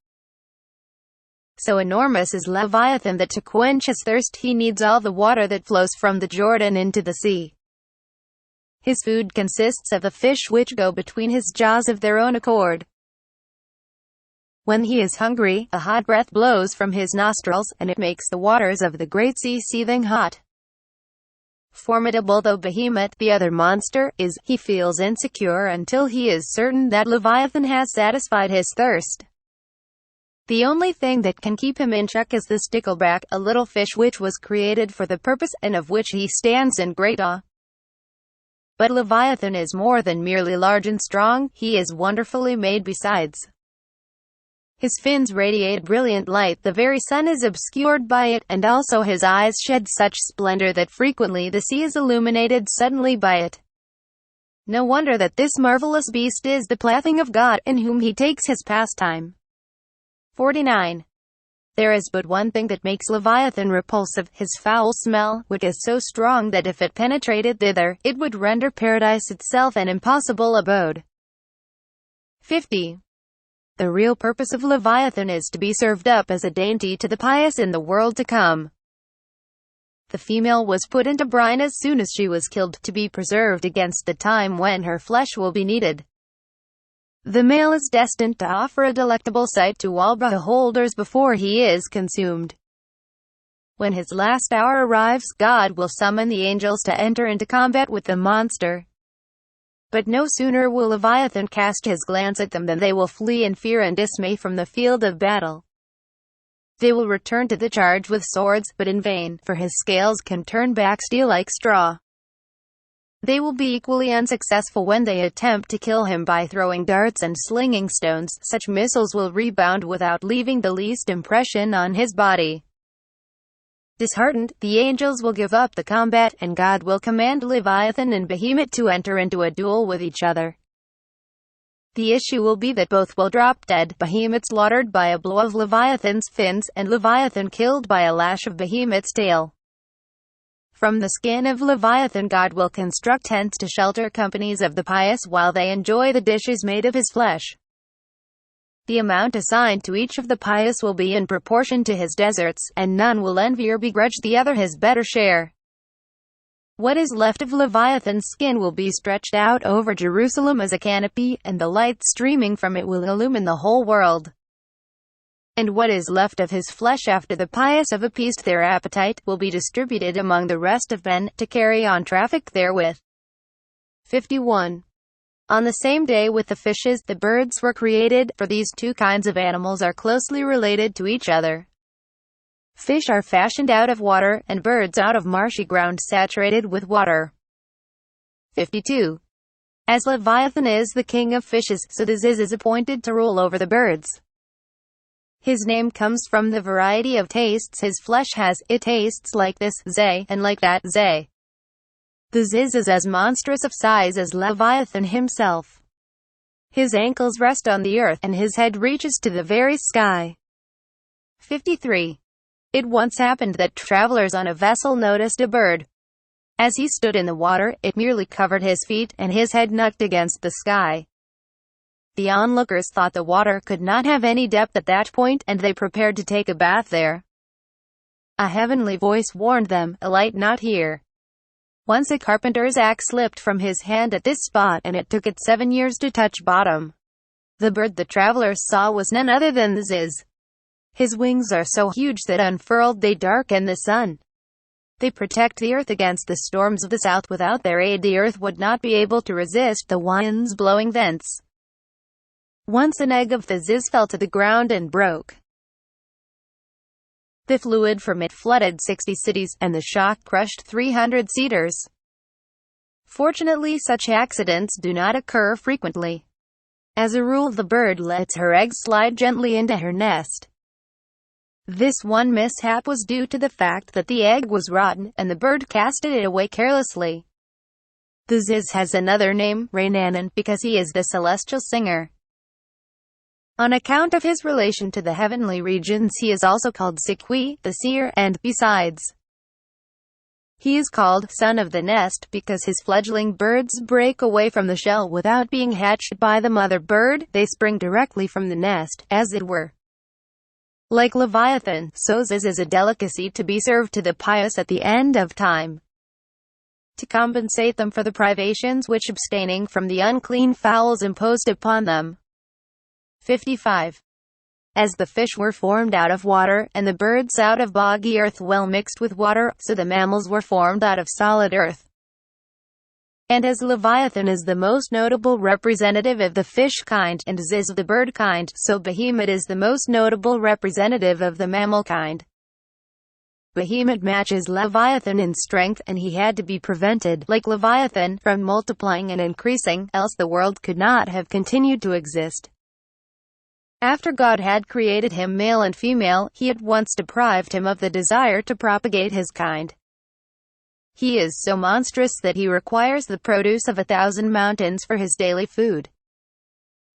So enormous is Leviathan that to quench his thirst he needs all the water that flows from the Jordan into the sea. His food consists of the fish which go between his jaws of their own accord. When he is hungry, a hot breath blows from his nostrils, and it makes the waters of the great sea seething hot. Formidable though Behemoth, the other monster, is, he feels insecure until he is certain that Leviathan has satisfied his thirst. The only thing that can keep him in check is the stickleback, a little fish which was created for the purpose, and of which he stands in great awe. But Leviathan is more than merely large and strong, he is wonderfully made besides. His fins radiate brilliant light, the very sun is obscured by it, and also his eyes shed such splendor that frequently the sea is illuminated suddenly by it. No wonder that this marvelous beast is the plaything of God, in whom he takes his pastime. 49. There is but one thing that makes Leviathan repulsive, his foul smell, which is so strong that if it penetrated thither, it would render paradise itself an impossible abode. 50. The real purpose of Leviathan is to be served up as a dainty to the pious in the world to come. The female was put into brine as soon as she was killed, to be preserved against the time when her flesh will be needed. The male is destined to offer a delectable sight to all beholders before he is consumed. When his last hour arrives, God will summon the angels to enter into combat with the monster. But no sooner will Leviathan cast his glance at them than they will flee in fear and dismay from the field of battle. They will return to the charge with swords, but in vain, for his scales can turn back steel like straw. They will be equally unsuccessful when they attempt to kill him by throwing darts and slinging stones. Such missiles will rebound without leaving the least impression on his body. Disheartened, the angels will give up the combat, and God will command Leviathan and Behemoth to enter into a duel with each other. The issue will be that both will drop dead, Behemoth slaughtered by a blow of Leviathan's fins, and Leviathan killed by a lash of Behemoth's tail. From the skin of Leviathan God will construct tents to shelter companies of the pious while they enjoy the dishes made of his flesh. The amount assigned to each of the pious will be in proportion to his deserts, and none will envy or begrudge the other his better share. What is left of Leviathan's skin will be stretched out over Jerusalem as a canopy, and the light streaming from it will illumine the whole world. And what is left of his flesh after the pious have appeased their appetite, will be distributed among the rest of men, to carry on traffic therewith. 51. On the same day with the fishes, the birds were created, for these two kinds of animals are closely related to each other. Fish are fashioned out of water, and birds out of marshy ground saturated with water. 52. As Leviathan is the king of fishes, so the Ziz is appointed to rule over the birds. His name comes from the variety of tastes his flesh has. It tastes like this, zay, and like that, zay. The Ziz is as monstrous of size as Leviathan himself. His ankles rest on the earth, and his head reaches to the very sky. 53. It once happened that travelers on a vessel noticed a bird. As he stood in the water, it merely covered his feet, and his head knocked against the sky. The onlookers thought the water could not have any depth at that point, and they prepared to take a bath there. A heavenly voice warned them, "Alight not here." Once a carpenter's axe slipped from his hand at this spot, and it took it 7 years to touch bottom. The bird the travelers saw was none other than the Ziz. His wings are so huge that unfurled they darken the sun. They protect the earth against the storms of the south. Without their aid the earth would not be able to resist the winds blowing thence. Once an egg of the Ziz fell to the ground and broke. The fluid from it flooded 60 cities, and the shock crushed 300 cedars. Fortunately, such accidents do not occur frequently. As a rule, the bird lets her eggs slide gently into her nest. This one mishap was due to the fact that the egg was rotten, and the bird casted it away carelessly. The Ziz has another name, Reinanan, because he is the celestial singer. On account of his relation to the heavenly regions he is also called Sikwi, the seer, and, besides, he is called son of the nest, because his fledgling birds break away from the shell without being hatched by the mother bird. They spring directly from the nest, as it were. Like Leviathan, so Ziz is a delicacy to be served to the pious at the end of time, to compensate them for the privations which abstaining from the unclean fowls imposed upon them. 55. As the fish were formed out of water, and the birds out of boggy earth well mixed with water, so the mammals were formed out of solid earth. And as Leviathan is the most notable representative of the fish kind, and is of the bird kind, so Behemoth is the most notable representative of the mammal kind. Behemoth matches Leviathan in strength, and he had to be prevented, like Leviathan, from multiplying and increasing, else the world could not have continued to exist. After God had created him male and female, he at once deprived him of the desire to propagate his kind. He is so monstrous that he requires the produce of 1,000 mountains for his daily food.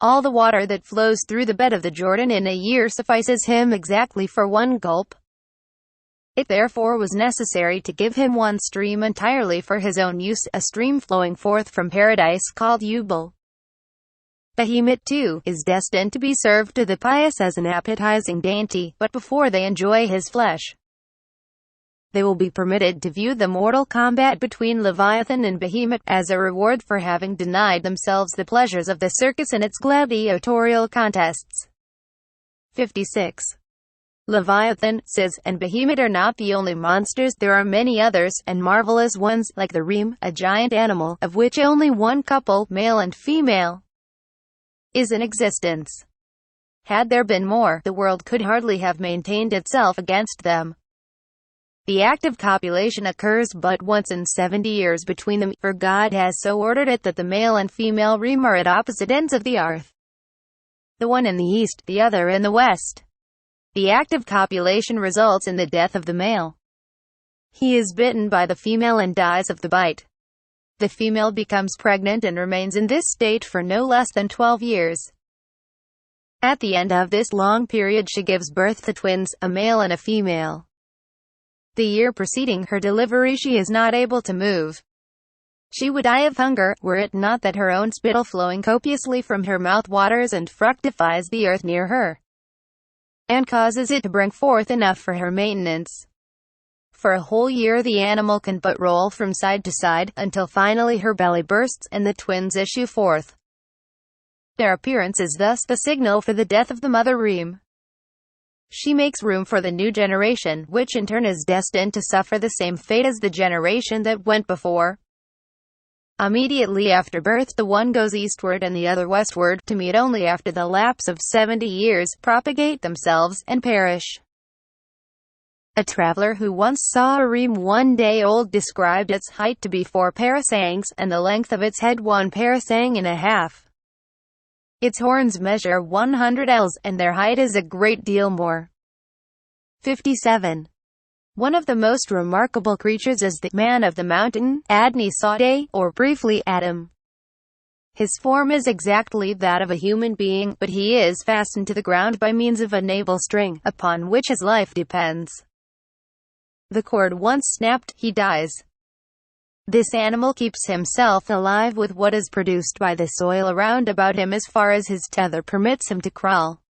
All the water that flows through the bed of the Jordan in a year suffices him exactly for one gulp. It therefore was necessary to give him one stream entirely for his own use, a stream flowing forth from paradise called Yubal. Behemoth, too, is destined to be served to the pious as an appetizing dainty, but before they enjoy his flesh, they will be permitted to view the mortal combat between Leviathan and Behemoth, as a reward for having denied themselves the pleasures of the circus and its gladiatorial contests. 56. Leviathan, says, and Behemoth are not the only monsters, there are many others, and marvelous ones, like the reem, a giant animal, of which only one couple, male and female, is in existence. Had there been more, the world could hardly have maintained itself against them. The act of copulation occurs but once in 70 years between them, for God has so ordered it that the male and female reem are at opposite ends of the earth, the one in the east, the other in the west. The act of copulation results in the death of the male. He is bitten by the female and dies of the bite. The female becomes pregnant and remains in this state for no less than 12 years. At the end of this long period she gives birth to twins, a male and a female. The year preceding her delivery she is not able to move. She would die of hunger, were it not that her own spittle flowing copiously from her mouth waters and fructifies the earth near her, and causes it to bring forth enough for her maintenance. For a whole year the animal can but roll from side to side, until finally her belly bursts, and the twins issue forth. Their appearance is thus the signal for the death of the mother reem. She makes room for the new generation, which in turn is destined to suffer the same fate as the generation that went before. Immediately after birth the one goes eastward and the other westward, to meet only after the lapse of 70 years, propagate themselves, and perish. A traveler who once saw a reem one day old described its height to be 4 parasangs, and the length of its head 1 parasang and a half. Its horns measure 100 ells, and their height is a great deal more. 57. One of the most remarkable creatures is the man of the mountain, Adni Sade, or briefly Adam. His form is exactly that of a human being, but he is fastened to the ground by means of a navel string, upon which his life depends. The cord once snapped, he dies. This animal keeps himself alive with what is produced by the soil around about him as far as his tether permits him to crawl.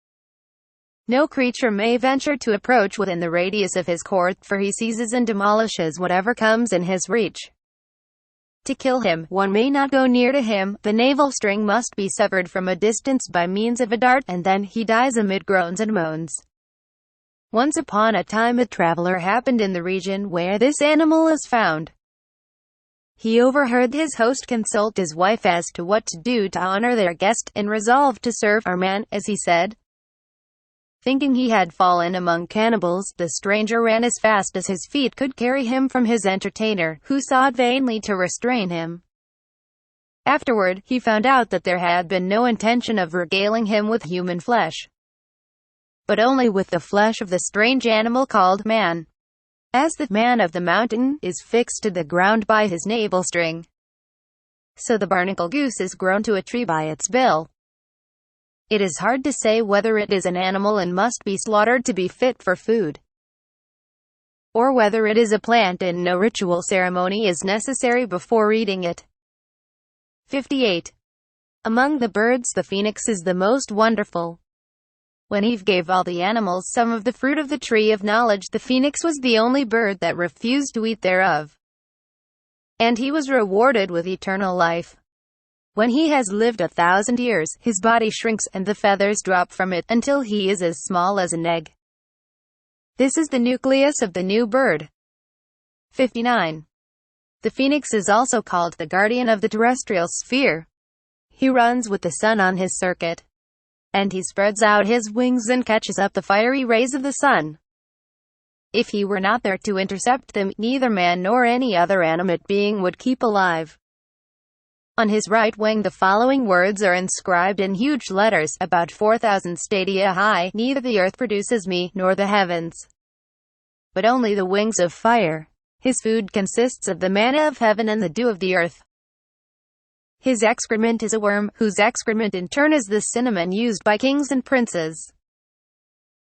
No creature may venture to approach within the radius of his cord, for he seizes and demolishes whatever comes in his reach. To kill him, one may not go near to him, the navel string must be severed from a distance by means of a dart, and then he dies amid groans and moans. Once upon a time a traveler happened in the region where this animal is found. He overheard his host consult his wife as to what to do to honor their guest, and resolved to serve our man, as he said. Thinking he had fallen among cannibals, the stranger ran as fast as his feet could carry him from his entertainer, who sought vainly to restrain him. Afterward, he found out that there had been no intention of regaling him with human flesh, but only with the flesh of the strange animal called man. As the man of the mountain is fixed to the ground by his navel string, so the barnacle goose is grown to a tree by its bill. It is hard to say whether it is an animal and must be slaughtered to be fit for food, or whether it is a plant and no ritual ceremony is necessary before eating it. 58. Among the birds the phoenix is the most wonderful. When Eve gave all the animals some of the fruit of the tree of knowledge, the phoenix was the only bird that refused to eat thereof, and he was rewarded with eternal life. When he has lived 1,000 years, his body shrinks and the feathers drop from it, until he is as small as an egg. This is the nucleus of the new bird. 59. The phoenix is also called the guardian of the terrestrial sphere. He runs with the sun on his circuit, and he spreads out his wings and catches up the fiery rays of the sun. If he were not there to intercept them, neither man nor any other animate being would keep alive. On his right wing the following words are inscribed in huge letters, about 4,000 stadia high: neither the earth produces me, nor the heavens, but only the wings of fire. His food consists of the manna of heaven and the dew of the earth. His excrement is a worm, whose excrement in turn is the cinnamon used by kings and princes.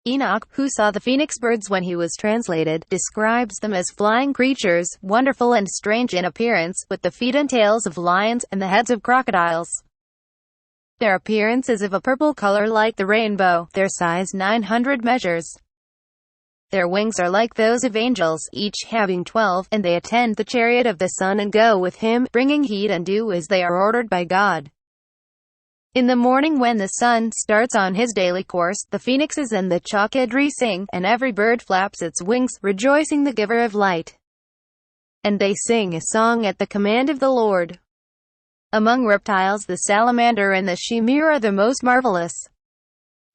Enoch, who saw the phoenix birds when he was translated, describes them as flying creatures, wonderful and strange in appearance, with the feet and tails of lions, and the heads of crocodiles. Their appearance is of a purple color like the rainbow, their size 900 measures. Their wings are like those of angels, each having 12, and they attend the chariot of the sun and go with him, bringing heat and dew as they are ordered by God. In the morning when the sun starts on his daily course, the phoenixes and the chakadri sing, and every bird flaps its wings, rejoicing the giver of light. And they sing a song at the command of the Lord. Among reptiles the salamander and the shamir are the most marvelous.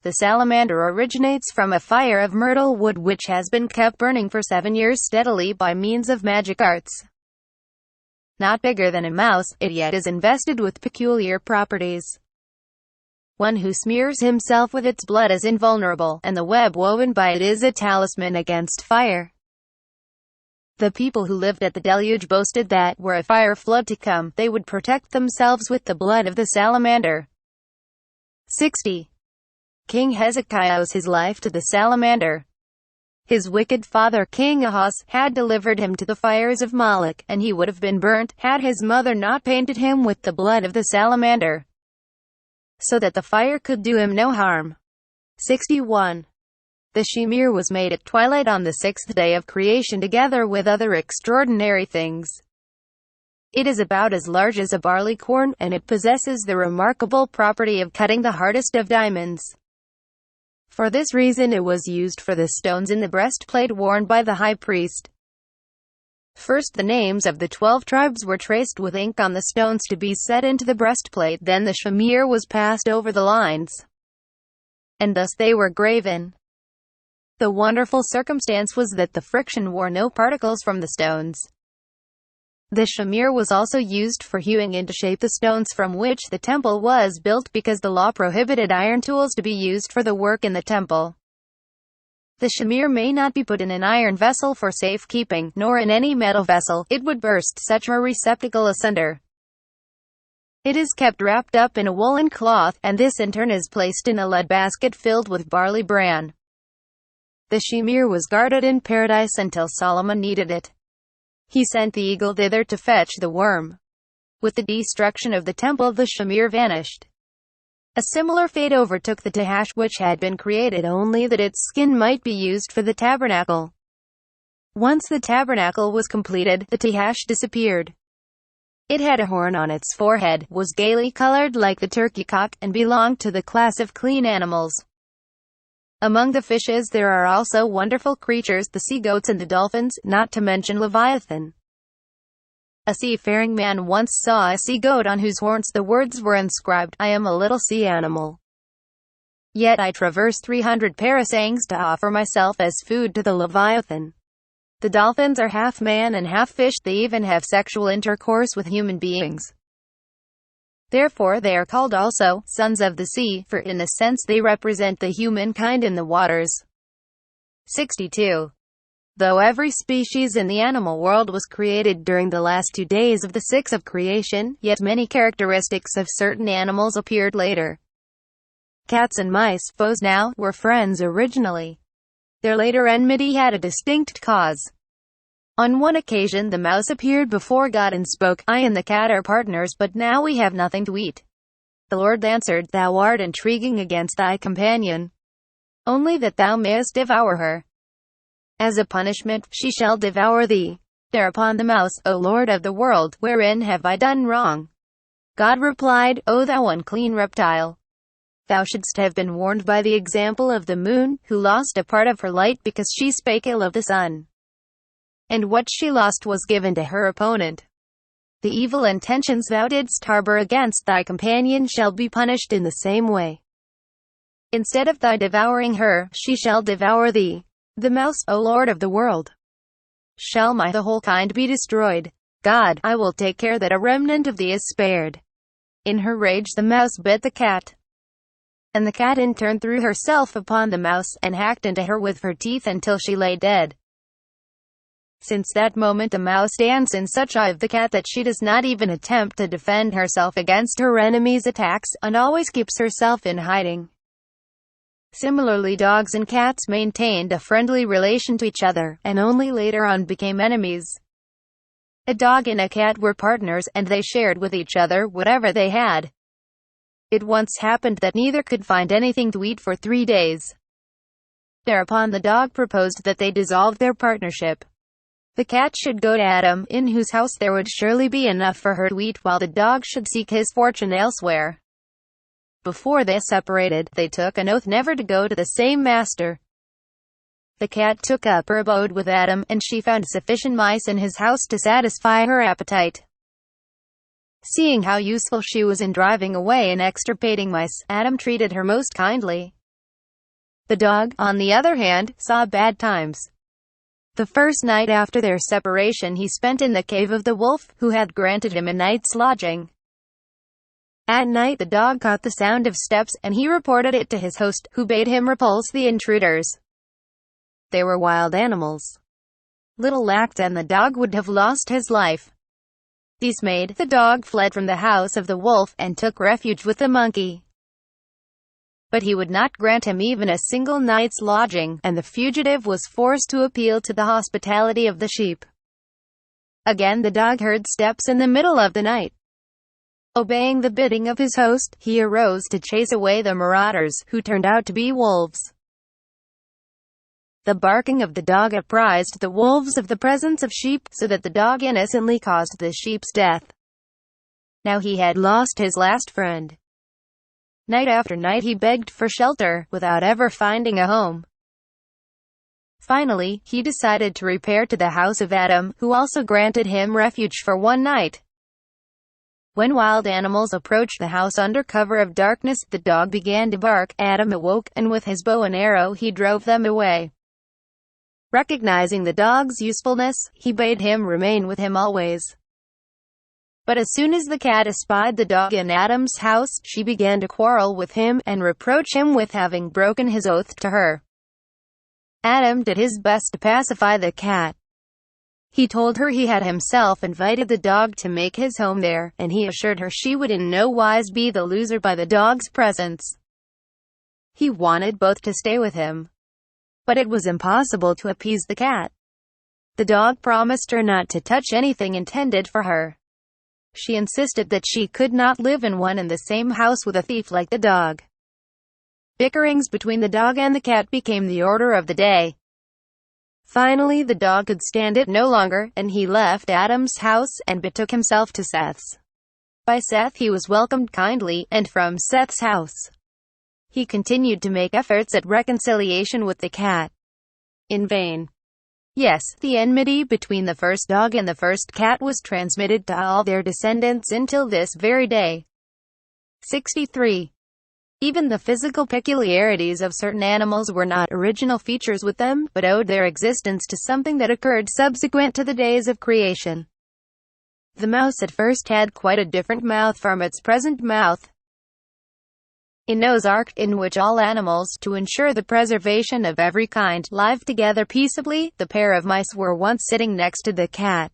The salamander originates from a fire of myrtle wood which has been kept burning for 7 years steadily by means of magic arts. Not bigger than a mouse, it yet is invested with peculiar properties. One who smears himself with its blood is invulnerable, and the web woven by it is a talisman against fire. The people who lived at the deluge boasted that, were a fire flood to come, they would protect themselves with the blood of the salamander. 60. King Hezekiah owes his life to the salamander. His wicked father King Ahaz had delivered him to the fires of Moloch, and he would have been burnt, had his mother not painted him with the blood of the salamander, so that the fire could do him no harm. 61. The shamir was made at twilight on the 6th day of creation together with other extraordinary things. It is about as large as a barley corn, and it possesses the remarkable property of cutting the hardest of diamonds. For this reason it was used for the stones in the breastplate worn by the high priest. First the names of the 12 tribes were traced with ink on the stones to be set into the breastplate, then the shamir was passed over the lines, and thus they were graven. The wonderful circumstance was that the friction wore no particles from the stones. The shamir was also used for hewing into shape the stones from which the temple was built, because the law prohibited iron tools to be used for the work in the temple. The shamir may not be put in an iron vessel for safekeeping, nor in any metal vessel, it would burst such a receptacle asunder. It is kept wrapped up in a woolen cloth, and this in turn is placed in a lead basket filled with barley bran. The shamir was guarded in paradise until Solomon needed it. He sent the eagle thither to fetch the worm. With the destruction of the temple the shamir vanished. A similar fate overtook the tahash, which had been created only that its skin might be used for the tabernacle. Once the tabernacle was completed, the tahash disappeared. It had a horn on its forehead, was gaily colored like the turkey cock, and belonged to the class of clean animals. Among the fishes there are also wonderful creatures, the sea goats and the dolphins, not to mention Leviathan. A seafaring man once saw a sea goat on whose horns the words were inscribed, "I am a little sea animal. Yet I traverse 300 parasangs to offer myself as food to the Leviathan." The dolphins are half man and half fish, they even have sexual intercourse with human beings. Therefore they are called also, sons of the sea, for in a sense they represent the humankind in the waters. 62. Though every species in the animal world was created during the last 2 days of the 6 of creation, yet many characteristics of certain animals appeared later. Cats and mice, foes now, were friends originally. Their later enmity had a distinct cause. On one occasion the mouse appeared before God and spoke, "I and the cat are partners, but now we have nothing to eat." The Lord answered, "Thou art intriguing against thy companion, only that thou mayest devour her. As a punishment, she shall devour thee." Thereupon the mouse, "O Lord of the world, wherein have I done wrong?" God replied, "O thou unclean reptile! Thou shouldst have been warned by the example of the moon, who lost a part of her light because she spake ill of the sun. And what she lost was given to her opponent. The evil intentions thou didst harbor against thy companion shall be punished in the same way. Instead of thy devouring her, she shall devour thee. The mouse, O Lord of the world, shall the whole kind be destroyed? God, I will take care that a remnant of thee is spared." In her rage the mouse bit the cat. And the cat in turn threw herself upon the mouse, and hacked into her with her teeth until she lay dead. Since that moment the mouse stands in such awe of the cat that she does not even attempt to defend herself against her enemy's attacks, and always keeps herself in hiding. Similarly, dogs and cats maintained a friendly relation to each other, and only later on became enemies. A dog and a cat were partners, and they shared with each other whatever they had. It once happened that neither could find anything to eat for 3 days. Thereupon the dog proposed that they dissolve their partnership. The cat should go to Adam, in whose house there would surely be enough for her to eat, while the dog should seek his fortune elsewhere. Before they separated, they took an oath never to go to the same master. The cat took up her abode with Adam, and she found sufficient mice in his house to satisfy her appetite. Seeing how useful she was in driving away and extirpating mice, Adam treated her most kindly. The dog, on the other hand, saw bad times. The first night after their separation he spent in the cave of the wolf, who had granted him a night's lodging. At night the dog caught the sound of steps, and he reported it to his host, who bade him repulse the intruders. They were wild animals. Little lacked and the dog would have lost his life. These made, the dog fled from the house of the wolf, and took refuge with the monkey. But he would not grant him even a single night's lodging, and the fugitive was forced to appeal to the hospitality of the sheep. Again the dog heard steps in the middle of the night. Obeying the bidding of his host, he arose to chase away the marauders, who turned out to be wolves. The barking of the dog apprised the wolves of the presence of sheep, so that the dog innocently caused the sheep's death. Now he had lost his last friend. Night after night he begged for shelter, without ever finding a home. Finally, he decided to repair to the house of Adam, who also granted him refuge for one night. When wild animals approached the house under cover of darkness, the dog began to bark. Adam awoke, and with his bow and arrow he drove them away. Recognizing the dog's usefulness, he bade him remain with him always. But as soon as the cat espied the dog in Adam's house, she began to quarrel with him, and reproach him with having broken his oath to her. Adam did his best to pacify the cat. He told her he had himself invited the dog to make his home there, and he assured her she would in no wise be the loser by the dog's presence. He wanted both to stay with him. But it was impossible to appease the cat. The dog promised her not to touch anything intended for her. She insisted that she could not live in one and the same house with a thief like the dog. Bickerings between the dog and the cat became the order of the day. Finally the dog could stand it no longer, and he left Adam's house, and betook himself to Seth's. By Seth he was welcomed kindly, and from Seth's house he continued to make efforts at reconciliation with the cat. In vain. Yes, the enmity between the first dog and the first cat was transmitted to all their descendants until this very day. 63. Even the physical peculiarities of certain animals were not original features with them, but owed their existence to something that occurred subsequent to the days of creation. The mouse at first had quite a different mouth from its present mouth. In Noah's Ark, in which all animals, to ensure the preservation of every kind, lived together peaceably, the pair of mice were once sitting next to the cat.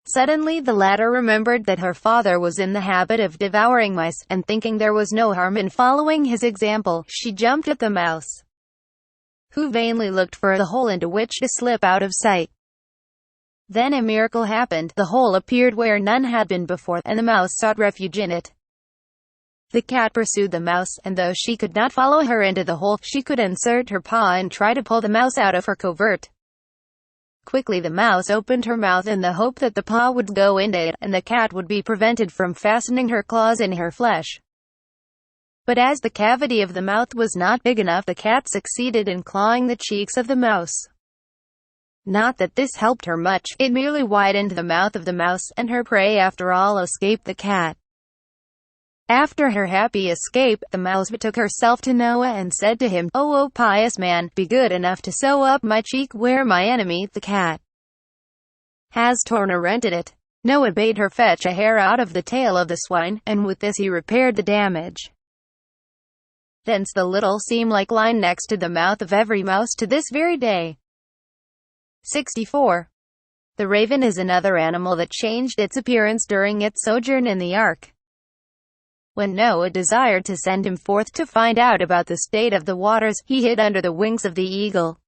Suddenly the latter remembered that her father was in the habit of devouring mice, and thinking there was no harm in following his example, she jumped at the mouse, who vainly looked for the hole into which to slip out of sight. Then a miracle happened. The hole appeared where none had been before, and the mouse sought refuge in it. The cat pursued the mouse, and though she could not follow her into the hole, she could insert her paw and try to pull the mouse out of her covert. Quickly the mouse opened her mouth in the hope that the paw would go into it, and the cat would be prevented from fastening her claws in her flesh. But as the cavity of the mouth was not big enough, the cat succeeded in clawing the cheeks of the mouse. Not that this helped her much, it merely widened the mouth of the mouse, and her prey after all escaped the cat. After her happy escape, the mouse betook herself to Noah and said to him, "O pious man, be good enough to sew up my cheek where my enemy, the cat, has torn or rented it." Noah bade her fetch a hair out of the tail of the swine, and with this he repaired the damage. Thence the little seam-like line next to the mouth of every mouse to this very day. 64. The raven is another animal that changed its appearance during its sojourn in the ark. When Noah desired to send him forth to find out about the state of the waters, he hid under the wings of the eagle.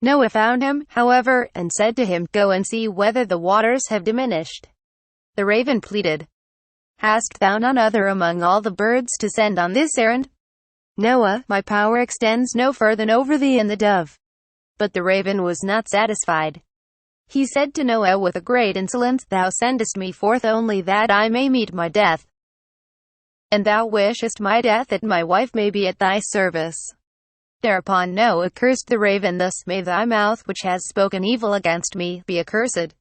Noah found him, however, and said to him, "Go and see whether the waters have diminished." The raven pleaded, "Hast thou none other among all the birds to send on this errand?" "Noah, my power extends no further than over thee and the dove." But the raven was not satisfied. He said to Noah with a great insolence, "Thou sendest me forth only that I may meet my death. And thou wishest my death that my wife may be at thy service." Thereupon Noah cursed the raven thus, "May thy mouth, which has spoken evil against me, be accursed,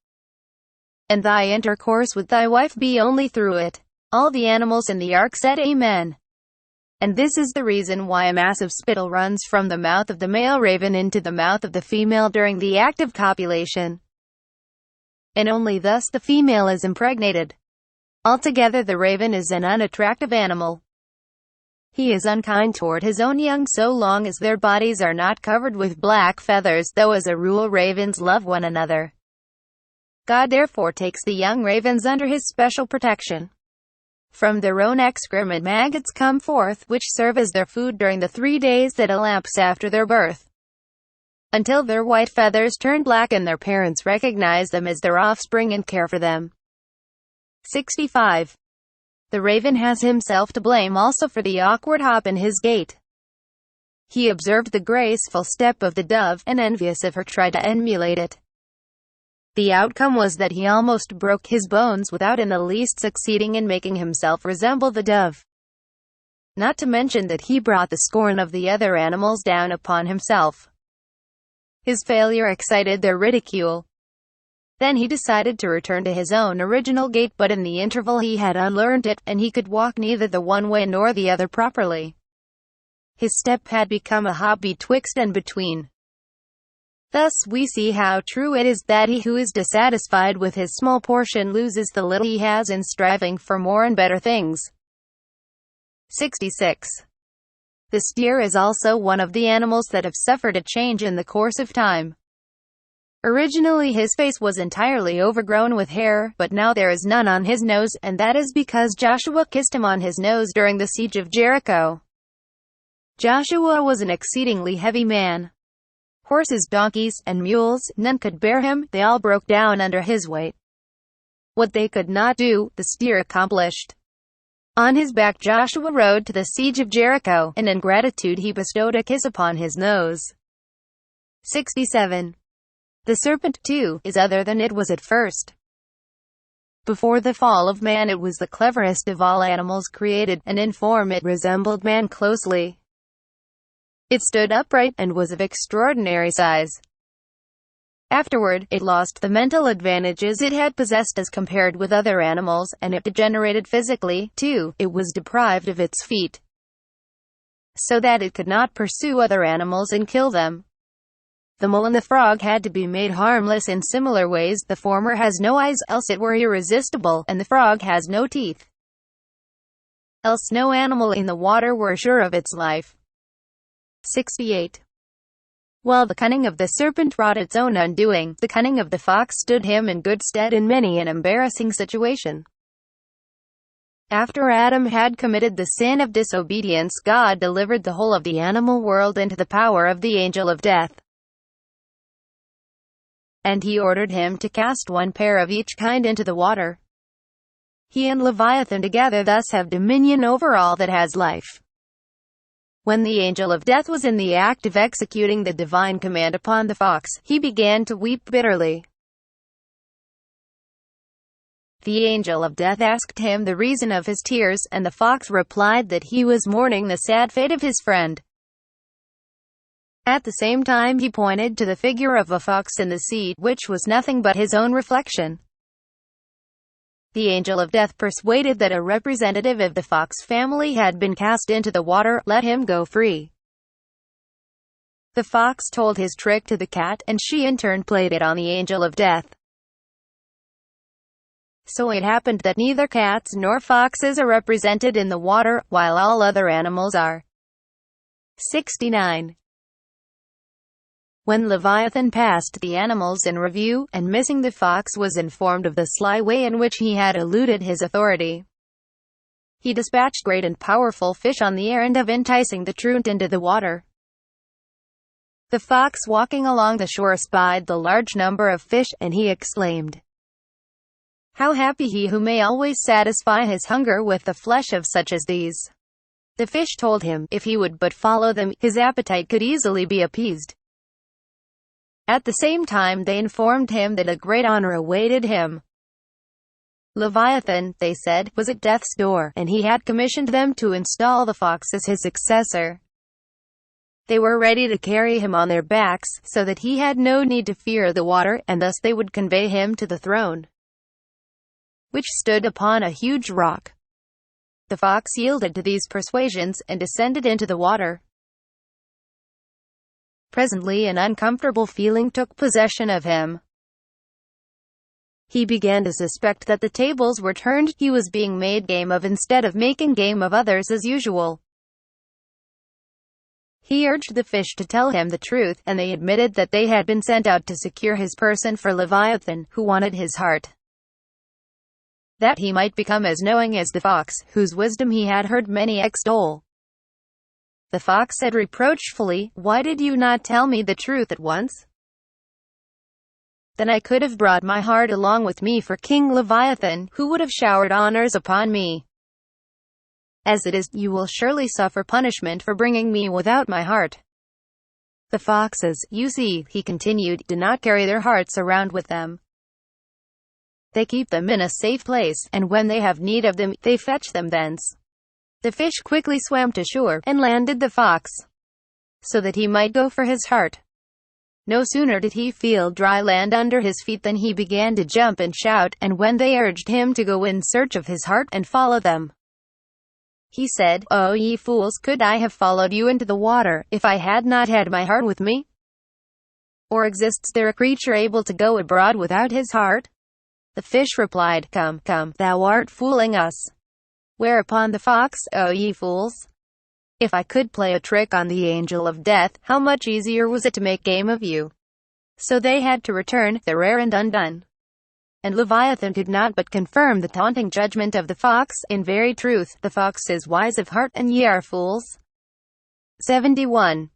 and thy intercourse with thy wife be only through it." All the animals in the ark said Amen. And this is the reason why a massive spittle runs from the mouth of the male raven into the mouth of the female during the act of copulation. And only thus the female is impregnated. Altogether the raven is an unattractive animal. He is unkind toward his own young so long as their bodies are not covered with black feathers, though as a rule ravens love one another. God therefore takes the young ravens under his special protection. From their own excrement maggots come forth, which serve as their food during the 3 days that elapse after their birth, until their white feathers turn black and their parents recognize them as their offspring and care for them. 65. The raven has himself to blame also for the awkward hop in his gait. He observed the graceful step of the dove, and envious of her tried to emulate it. The outcome was that he almost broke his bones without in the least succeeding in making himself resemble the dove. Not to mention that he brought the scorn of the other animals down upon himself. His failure excited their ridicule. Then he decided to return to his own original gait, but in the interval he had unlearned it, and he could walk neither the one way nor the other properly. His step had become a hop betwixt and between. Thus we see how true it is that he who is dissatisfied with his small portion loses the little he has in striving for more and better things. 66. The steer is also one of the animals that have suffered a change in the course of time. Originally his face was entirely overgrown with hair, but now there is none on his nose, and that is because Joshua kissed him on his nose during the siege of Jericho. Joshua was an exceedingly heavy man. Horses, donkeys, and mules, none could bear him, they all broke down under his weight. What they could not do, the steer accomplished. On his back Joshua rode to the siege of Jericho, and in gratitude he bestowed a kiss upon his nose. 67. The serpent, too, is other than it was at first. Before the fall of man it was the cleverest of all animals created, and in form it resembled man closely. It stood upright, and was of extraordinary size. Afterward, it lost the mental advantages it had possessed as compared with other animals, and it degenerated physically, too. It was deprived of its feet, so that it could not pursue other animals and kill them. The mole and the frog had to be made harmless in similar ways. The former has no eyes, else it were irresistible, and the frog has no teeth, else no animal in the water were sure of its life. 68. While the cunning of the serpent wrought its own undoing, the cunning of the fox stood him in good stead in many an embarrassing situation. After Adam had committed the sin of disobedience, God delivered the whole of the animal world into the power of the angel of death. And he ordered him to cast one pair of each kind into the water. He and Leviathan together thus have dominion over all that has life. When the angel of death was in the act of executing the divine command upon the fox, he began to weep bitterly. The angel of death asked him the reason of his tears, and the fox replied that he was mourning the sad fate of his friend. At the same time he pointed to the figure of a fox in the sea, which was nothing but his own reflection. The angel of death, persuaded that a representative of the fox family had been cast into the water, let him go free. The fox told his trick to the cat, and she in turn played it on the angel of death. So it happened that neither cats nor foxes are represented in the water, while all other animals are. 69. When Leviathan passed the animals in review, and missing the fox was informed of the sly way in which he had eluded his authority, he dispatched great and powerful fish on the errand of enticing the truant into the water. The fox, walking along the shore, spied the large number of fish, and he exclaimed, "How happy he who may always satisfy his hunger with the flesh of such as these." The fish told him, if he would but follow them, his appetite could easily be appeased. At the same time they informed him that a great honor awaited him. Leviathan, they said, was at death's door, and he had commissioned them to install the fox as his successor. They were ready to carry him on their backs, so that he had no need to fear the water, and thus they would convey him to the throne, which stood upon a huge rock. The fox yielded to these persuasions, and descended into the water. Presently an uncomfortable feeling took possession of him. He began to suspect that the tables were turned, he was being made game of instead of making game of others as usual. He urged the fish to tell him the truth, and they admitted that they had been sent out to secure his person for Leviathan, who wanted his heart, that he might become as knowing as the fox, whose wisdom he had heard many extol. The fox said reproachfully, "Why did you not tell me the truth at once? Then I could have brought my heart along with me for King Leviathan, who would have showered honors upon me. As it is, you will surely suffer punishment for bringing me without my heart." The foxes, you see, he continued, do not carry their hearts around with them. They keep them in a safe place, and when they have need of them, they fetch them thence. The fish quickly swam to shore, and landed the fox, so that he might go for his heart. No sooner did he feel dry land under his feet than he began to jump and shout, and when they urged him to go in search of his heart, and follow them, he said, "O ye fools, could I have followed you into the water, if I had not had my heart with me? Or exists there a creature able to go abroad without his heart?" The fish replied, "Come, come, thou art fooling us." Whereupon the fox, "O ye fools, if I could play a trick on the angel of death, how much easier was it to make game of you?" So they had to return, their errand undone. And Leviathan could not but confirm the taunting judgment of the fox. In very truth, the fox is wise of heart, and ye are fools. 71.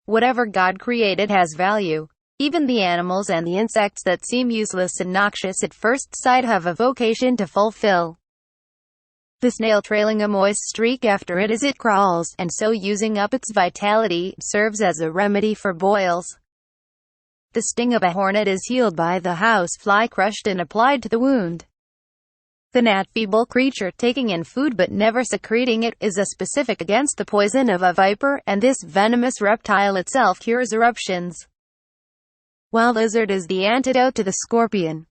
Whatever God created has value. Even the animals and the insects that seem useless and noxious at first sight have a vocation to fulfill. The snail, trailing a moist streak after it as it crawls, and so using up its vitality, serves as a remedy for boils. The sting of a hornet is healed by the house fly crushed and applied to the wound. The gnat, feeble creature, taking in food but never secreting it, is a specific against the poison of a viper, and this venomous reptile itself cures eruptions, while lizard is the antidote to the scorpion.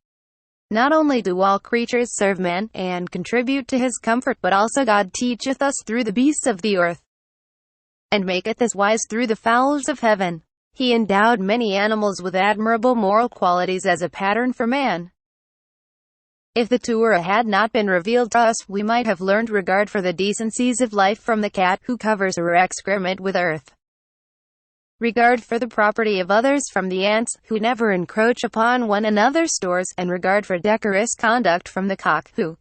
Not only do all creatures serve man, and contribute to his comfort, but also God teacheth us through the beasts of the earth, and maketh us wise through the fowls of heaven. He endowed many animals with admirable moral qualities as a pattern for man. If the Torah had not been revealed to us, we might have learned regard for the decencies of life from the cat, who covers her excrement with earth; regard for the property of others from the ants, who never encroach upon one another's stores; and regard for decorous conduct from the cock, who,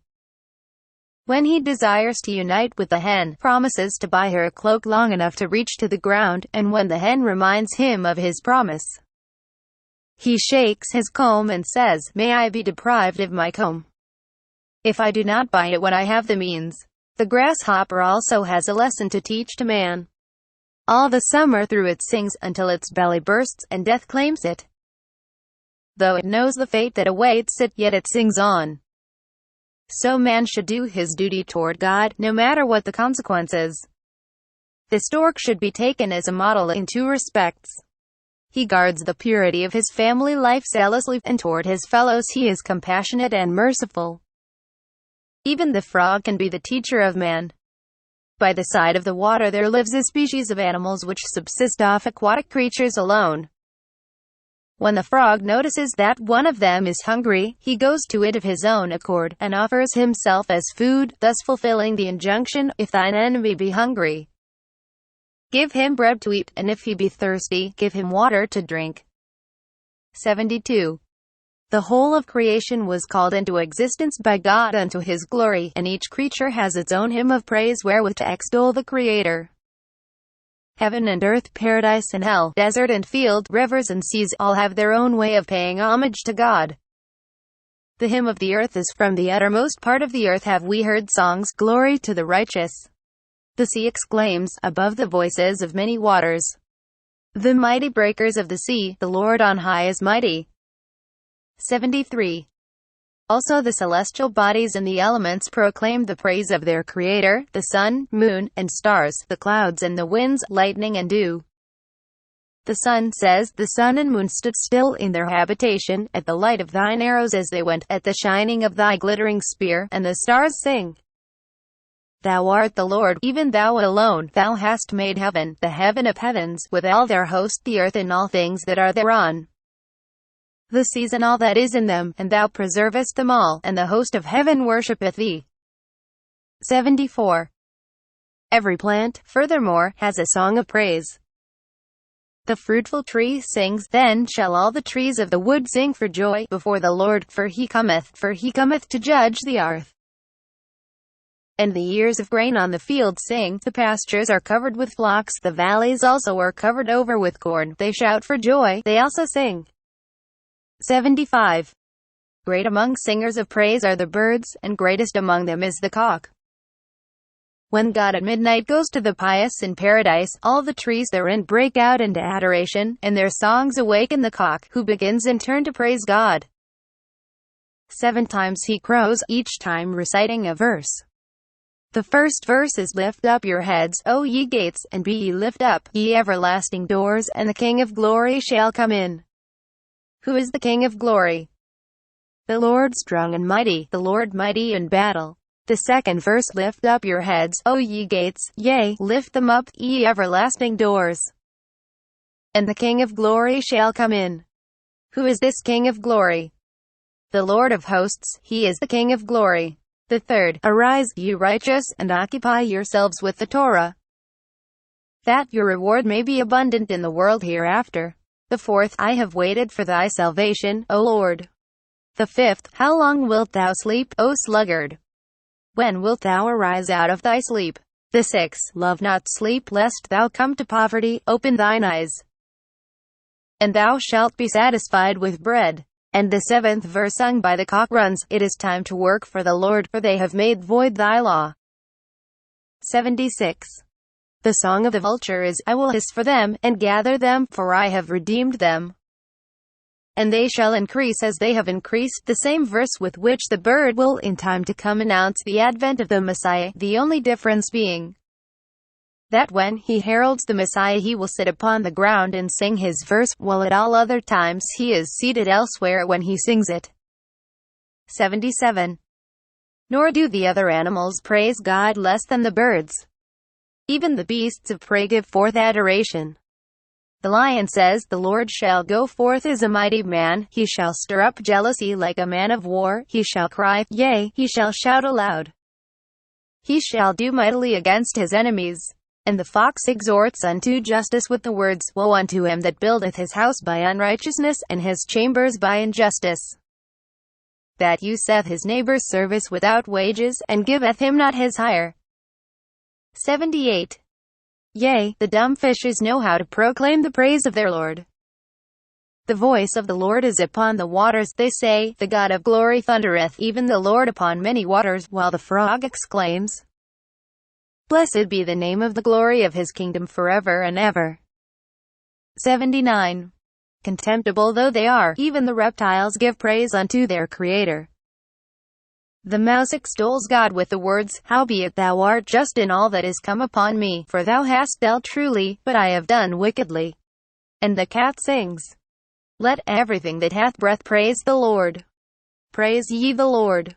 when he desires to unite with the hen, promises to buy her a cloak long enough to reach to the ground, and when the hen reminds him of his promise, he shakes his comb and says, "May I be deprived of my comb, if I do not buy it when I have the means." The grasshopper also has a lesson to teach to man. All the summer through it sings, until its belly bursts and death claims it. Though it knows the fate that awaits it, yet it sings on. So man should do his duty toward God, no matter what the consequences. The stork should be taken as a model in two respects. He guards the purity of his family life zealously, and toward his fellows he is compassionate and merciful. Even the frog can be the teacher of man. By the side of the water there lives a species of animals which subsist off aquatic creatures alone. When the frog notices that one of them is hungry, he goes to it of his own accord, and offers himself as food, thus fulfilling the injunction, "If thine enemy be hungry, give him bread to eat, and if he be thirsty, give him water to drink." 72. The whole of creation was called into existence by God unto his glory, and each creature has its own hymn of praise wherewith to extol the Creator. Heaven and earth, paradise and hell, desert and field, rivers and seas, all have their own way of paying homage to God. The hymn of the earth is, "From the uttermost part of the earth have we heard songs, glory to the righteous." The sea exclaims, above the voices of many waters. The mighty breakers of the sea, "The Lord on high is mighty." 73. Also the celestial bodies and the elements proclaim the praise of their Creator, the sun, moon, and stars, the clouds and the winds, lightning and dew. The sun says, "The sun and moon stood still in their habitation, at the light of thine arrows as they went, at the shining of thy glittering spear," and the stars sing, "Thou art the Lord, even thou alone, thou hast made heaven, the heaven of heavens, with all their host, the earth and all things that are thereon, the seas and all that is in them, and thou preservest them all, and the host of heaven worshippeth thee." 74. Every plant, furthermore, has a song of praise. The fruitful tree sings, "Then shall all the trees of the wood sing for joy before the Lord, for he cometh to judge the earth." And the ears of grain on the field sing, "The pastures are covered with flocks, the valleys also are covered over with corn, they shout for joy, they also sing." 75. Great among singers of praise are the birds, and greatest among them is the cock. When God at midnight goes to the pious in paradise, all the trees therein break out into adoration, and their songs awaken the cock, who begins in turn to praise God. 7 times he crows, each time reciting a verse. The first verse is, "Lift up your heads, O ye gates, and be ye lift up, ye everlasting doors, and the King of glory shall come in." Who is the King of glory? The Lord strong and mighty, the Lord mighty in battle. The second verse, "Lift up your heads, O ye gates, yea, lift them up, ye everlasting doors, and the King of glory shall come in." Who is this King of glory? The Lord of hosts, he is the King of glory. The third, "Arise, ye righteous, and occupy yourselves with the Torah, that your reward may be abundant in the world hereafter." The fourth, "I have waited for thy salvation, O Lord." The fifth, "How long wilt thou sleep, O sluggard? When wilt thou arise out of thy sleep?" The sixth, "Love not sleep, lest thou come to poverty, open thine eyes, and thou shalt be satisfied with bread." And the seventh verse sung by the cock runs, "It is time to work for the Lord, for they have made void thy law." 76. The song of the vulture is, "I will hiss for them, and gather them, for I have redeemed them, and they shall increase as they have increased." The same verse with which the bird will in time to come announce the advent of the Messiah, the only difference being that when he heralds the Messiah he will sit upon the ground and sing his verse, while at all other times he is seated elsewhere when he sings it. 77. Nor do the other animals praise God less than the birds. Even the beasts of prey give forth adoration. The lion says, "The Lord shall go forth as a mighty man, he shall stir up jealousy like a man of war, he shall cry, yea, he shall shout aloud. He shall do mightily against his enemies." And the fox exhorts unto justice with the words, "Woe unto him that buildeth his house by unrighteousness, and his chambers by injustice, that useth his neighbor's service without wages, and giveth him not his hire." 78. Yea, the dumb fishes know how to proclaim the praise of their Lord. The voice of the Lord is upon the waters, they say, "The God of glory thundereth, even the Lord upon many waters," while the frog exclaims, Blessed be the name of the glory of his kingdom forever and ever. 79. Contemptible though they are, even the reptiles give praise unto their Creator. The mouse extols God with the words, Howbeit thou art just in all that is come upon me, for thou hast dealt truly, but I have done wickedly. And the cat sings, Let everything that hath breath praise the Lord. Praise ye the Lord.